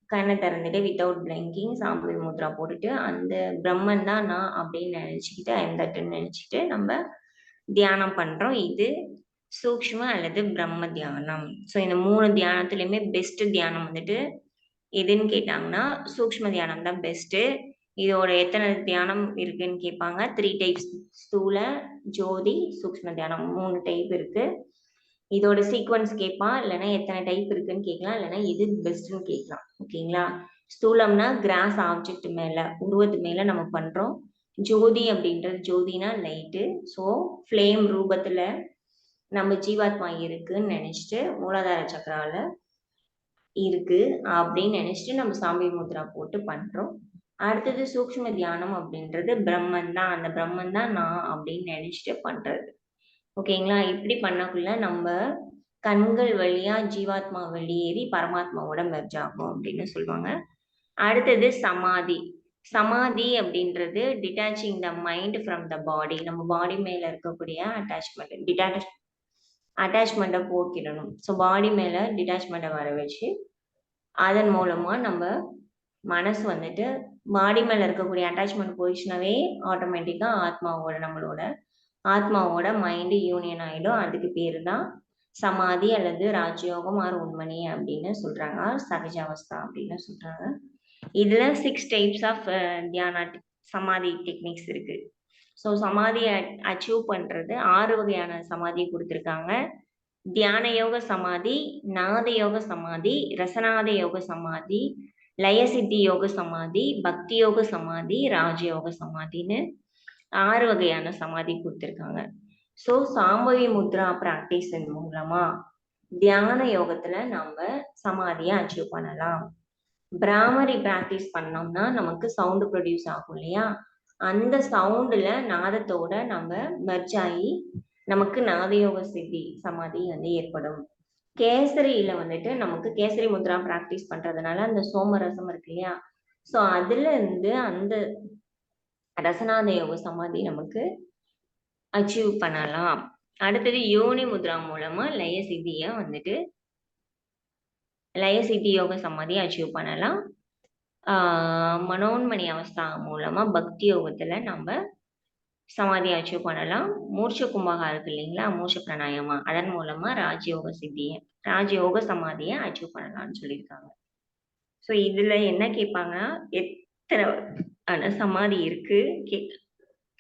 கண்ணை திறந்துட்டு வித்தவுட் பிளிங்கிங் சாம்பவி முத்ரா போட்டுட்டு அந்த பிரம்மன் தான் நான் அப்படின்னு நினைச்சுக்கிட்டு ஐந்தட்டுன்னு நினைச்சுக்கிட்டு நம்ம தியானம் பண்றோம். இது சூக்ஷ்ம அல்லது பிரம்ம தியானம். ஸோ இந்த 3 தியானத்துலயுமே பெஸ்ட் தியானம் வந்துட்டு எதுன்னு கேட்டாங்கன்னா சூக்ஷ்ம தியானம் தான் பெஸ்ட். இதோட எத்தனை தியானம் இருக்குன்னு கேட்பாங்க. 3 டைப்ஸ், ஸ்தூல, ஜோதி, சூக்ஷ்ம தியானம் 3 டைப் இருக்கு. இதோட சீக்வன்ஸ் கேட்பான், இல்லைன்னா எத்தனை டைப் இருக்குன்னு கேட்கலாம், இல்லைன்னா எது பெஸ்ட்ன்னு கேட்கலாம். ஓகேங்களா? ஸ்தூலம்னா கிராஸ் ஆப்ஜெக்ட் மேல உருவத்து மேல நம்ம பண்றோம். ஜோதி அப்படின்றது ஜோதினா லைட்டு. ஸோ ஃப்ளேம் ரூபத்துல நம்ம ஜீவாத்மா இருக்குன்னு நினைச்சிட்டு மூலாதார சக்கரால இருக்கு அப்படின்னு நினைச்சிட்டு நம்ம சாம்பி முத்ரா போட்டு பண்றோம். அடுத்தது சூக்ஷ்ம தியானம் அப்படின்றது பிரம்மன் தான், அந்த பிரம்மன் தான் நான் அப்படின்னு நினைச்சிட்டு பண்றது. ஓகேங்களா? இப்படி பண்ணக்குள்ள நம்ம கண்கள் வழியா ஜீவாத்மா வெளியேறி பரமாத்மாவோட மெர்ஜ் ஆகும் அப்படின்னு சொல்லுவாங்க. அடுத்தது சமாதி. சமாதி அப்படின்றது டிட்டாச்சிங் த மைண்ட் ஃப்ரம் த பாடி. நம்ம பாடி மேல இருக்கக்கூடிய அட்டாச்மெண்ட்டை போக்கிடணும். ஸோ பாடி மேல டிட்டாச்மெண்ட்டை வர வச்சு அதன் மூலமா நம்ம மனசு வந்துட்டு பாடி மேல இருக்கக்கூடிய அட்டாச்மெண்ட் போயிடுச்சுனாவே ஆட்டோமேட்டிக்கா நம்மளோட ஆத்மாவோட மைண்டு யூனியன் ஆயிடும். அதுக்கு பேரு தான் சமாதி அல்லது ராஜயோகம் ஆர் உண்மணி அப்படின்னு சொல்றாங்க, சகஜாவஸ்தா அப்படின்னு சொல்றாங்க. இதுல 6 டைப்ஸ் ஆஃப் தியான சமாதி டெக்னிக்ஸ் இருக்கு. ஸோ சமாதியை அச்சீவ் பண்றது 6 வகையான சமாதி கொடுத்துருக்காங்க. தியான யோக சமாதி, நாத யோக சமாதி, ரசநாத யோக சமாதி, லயசித்தி யோக சமாதி, பக்தி யோக சமாதி, ராஜயோக சமாதின்னு 6 வகையான சமாதி கொடுத்துருக்காங்க. ஸோ சாம்பவி முத்ரா பிராக்டிஸ் மூலமா தியான யோகத்துல நம்ம சமாதியை அச்சீவ் பண்ணலாம். பிராமரி பிராக்டிஸ் பண்ணோம்னா நமக்கு சவுண்டு ப்ரொடியூஸ் ஆகும் இல்லையா? அந்த சவுண்டுல நாதத்தோட நம்ம மெர்ஜ் ஆகி நமக்கு நாதயோக சித்தி சமாதி வந்து ஏற்படும். கேசரியில வந்துட்டு நமக்கு கேசரி முத்ரா பிராக்டிஸ் பண்றதுனால அந்த சோமரசம் இருக்கு இல்லையா? ஸோ அதுல இருந்து அந்த ரசநாத யோக சமாதி நமக்கு அச்சீவ் பண்ணலாம். அடுத்தது யோனி முத்ரா மூலமா லய சித்தி யோக சமாதியை அச்சீவ் பண்ணலாம். மனோன்மணி அவஸ்தா மூலமா பக்தி யோகத்துல நம்ம சமாதியை அச்சீவ் பண்ணலாம். மூர்ச்ச கும்பகா இருக்கு இல்லைங்களா, மூர்ச்ச பிராணாயாமா, அதன் மூலமா ராஜயோக சமாதியை அச்சீவ் பண்ணலாம்னு சொல்லியிருக்காங்க. ஸோ இதுல என்ன கேட்பாங்கன்னா, எத்தனை சமாதி இருக்கு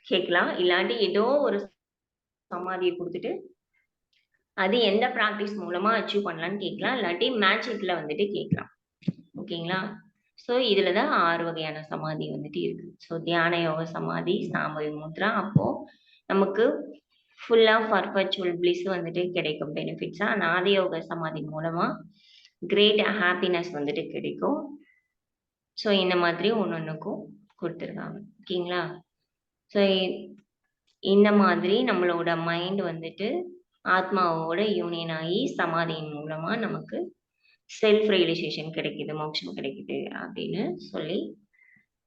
கேட்கலாம். இல்லாட்டி ஏதோ ஒரு சமாதியை கொடுத்துட்டு அது எந்த ப்ராக்டிஸ் மூலமா அச்சீவ் பண்ணலாம்னு கேட்கலாம். இல்லாட்டி மேஜிக்ல வந்துட்டு கேட்கலாம். ஓகேங்களா? ஸோ இதுலதான் 6 வகையான சமாதி வந்துட்டு இருக்கு. ஸோ தியான யோக சமாதி, சாம்பவி முத்ரா, அப்போ நமக்கு ஃபுல்லா பர்பச்சுவல் பிளிஸ் வந்துட்டு கிடைக்கும் பெனிஃபிட்ஸா. நாதயோக சமாதி மூலமா கிரேட் ஹாப்பினஸ் வந்துட்டு கிடைக்கும். ஸோ இந்த மாதிரி ஒன்னொன்னுக்கும் கொடுத்துருக்காங்க. ஓகேங்களா? ஸோ இந்த மாதிரி நம்மளோட மைண்ட் வந்துட்டு ஆத்மாவோட யூனியன் ஆகி சமாதியின் மூலமா நமக்கு செல்ஃப் ரியலைசேஷன் கிடைக்குது, மோட்சம் கிடைக்குது அப்படின்னு சொல்லி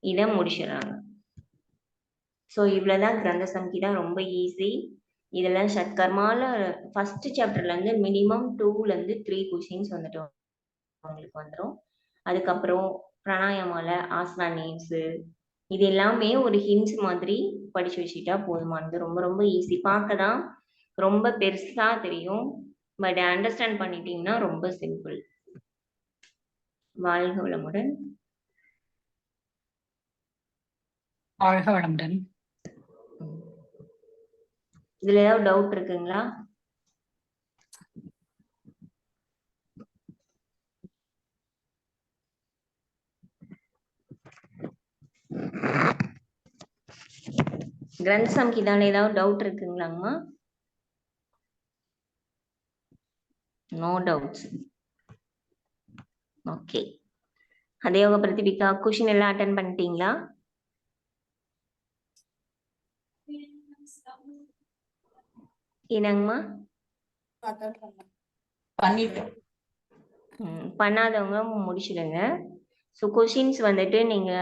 இதை முடிச்சிடறாங்க. ஸோ இவ்வளவுதான் கிரந்த சம்ஹிதா. ரொம்ப ஈஸி. இதெல்லாம் சத்கர்மால ஃபர்ஸ்ட் சாப்டர்ல இருந்து மினிமம் 2ல இருந்து 3 கொஸ்டின்ஸ் வந்துட்டு உங்களுக்கு வந்துடும். அதுக்கப்புறம் பிராணாயாமால ஆசனா நேம்ஸ், இது எல்லாமே ஒரு ஹிண்ட்ஸ் மாதிரி படிச்சு வச்சுட்டா போதுமானது. ரொம்ப ரொம்ப ஈஸி. பார்க்க தான் ரொம்ப பெருசா தெரியும், பட் அண்டர்ஸ்டாண்ட் பண்ணிட்டீங்கன்னா ரொம்ப சிம்பிள். வாழ்க வளமுடன். வாழ்க வளமுடன். இதுல ஏதாவது டவுட் இருக்குங்களா? கிரந்த சம்ஹிதால ஏதாவது டவுட் இருக்குங்களாங்கம்மா? No doubts. Okay. Hatha Yoga Pradipika question எல்லாம் அட்டென்ட் பண்ணிட்டீங்களா? என்னங்கம்மா? பண்ணிட்டோம். பண்ணாதவங்க முடிச்சிடுங்க. ஸோ கொஷின்ஸ் வந்துட்டு நீங்க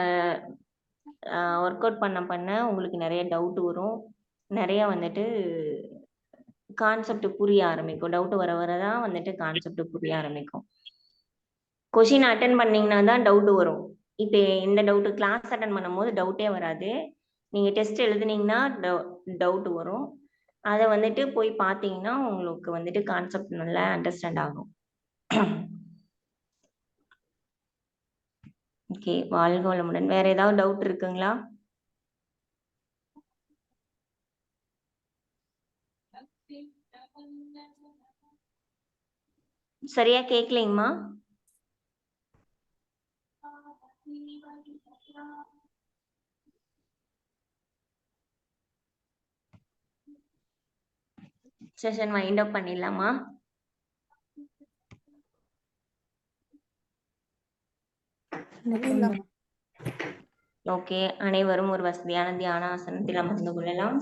ஒர்க் அவுட் பண்ண உங்களுக்கு நிறைய டவுட் வரும். நிறைய வந்துட்டு கான்செப்ட் புரிய ஆரம்பிக்கும். டவுட் வர வரதான் வந்துட்டு கான்செப்ட் புரிய ஆரம்பிக்கும். கொஷின் அட்டன் பண்ணீங்கன்னா தான் டவுட் வரும். இப்போ இந்த டவுட் கிளாஸ் அட்டன் பண்ணும்போது டவுட்டே வராது. நீங்க டெஸ்ட் எழுதுனீங்கன்னா டவுட் வரும். அதை வந்துட்டு போய் பார்த்தீங்கன்னா உங்களுக்கு வந்துட்டு கான்செப்ட் நல்லா அண்டர்ஸ்டாண்ட் ஆகும். ஓகே. வாழ்க வளமுடன். வேற ஏதாவது டவுட் இருக்குங்களா? சரியா கேட்கலைங்கம்மா? செஷன் வைண்ட் அப் பண்ணிடலாமா? ஓகே. அனைவரும் ஒரு வசதியான தியான ஆசனத்தில் அமர்ந்து கொள்ளலாம்.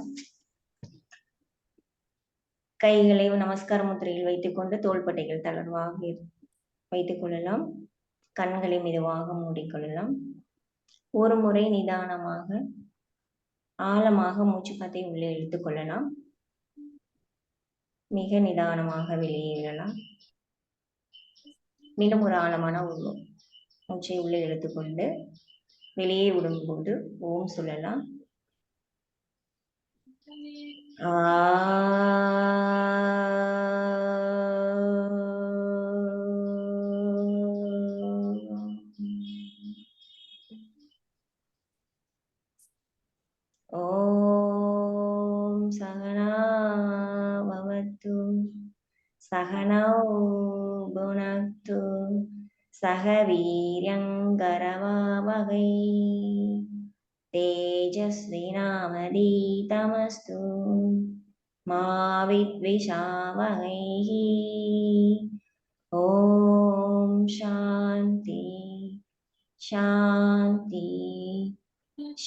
கைகளை நமஸ்கார முத்திரையில் வைத்துக்கொண்டு தோள்பட்டைகள் தளர்வாக வைத்துக் கொள்ளலாம். கண்களை மெதுவாக மூடிக்கொள்ளலாம். ஒரு முறை நிதானமாக ஆழமாக மூச்சு காத்தை உள்ளே இழுத்துக் கொள்ளலாம். மிக நிதானமாக வெளியே விடலாம். மீண்டும் ஒரு ஆழமான மூச்சை உள்ளே இழுத்துக்கொண்டு வெளியே விடும்போது ஓம் சொல்லலாம். ஓம் சகனா பவது சகனௌ புனக்து சக வீர்யங்கரவாவகை தேஜஸ்வினாவதீதமஸ்து மா வித்விஷாவகைः. ஓம் சாந்தி சாந்தி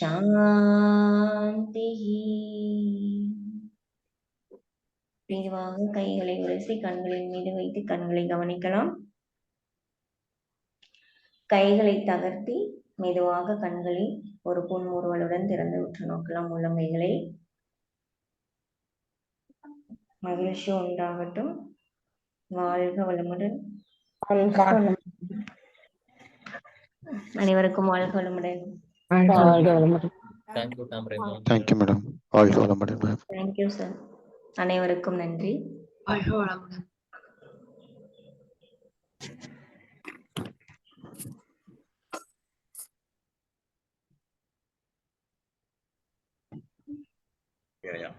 சாந்தி. மெதுவாக கைகளை உரசி கண்களின் மீது வைத்து கண்களை கவனிக்கலாம். கைகளை தகர்த்தி மெதுவாக கண்களை ஒரு புன்முறுவலுடன் திறந்து உற்று நோக்கலாம். உள்ளங்கைகளை மகிழ்ச்சி உண்டாகட்டும். வாழ்க வளமுடன். அனைவருக்கும் வாழ்க வளமுடன். Thank you, Tamaraman. Thank you, madam. வாழ்க வளமுடன், ma'am. Thank you sir. அனைவருக்கும் நன்றி. Yeah.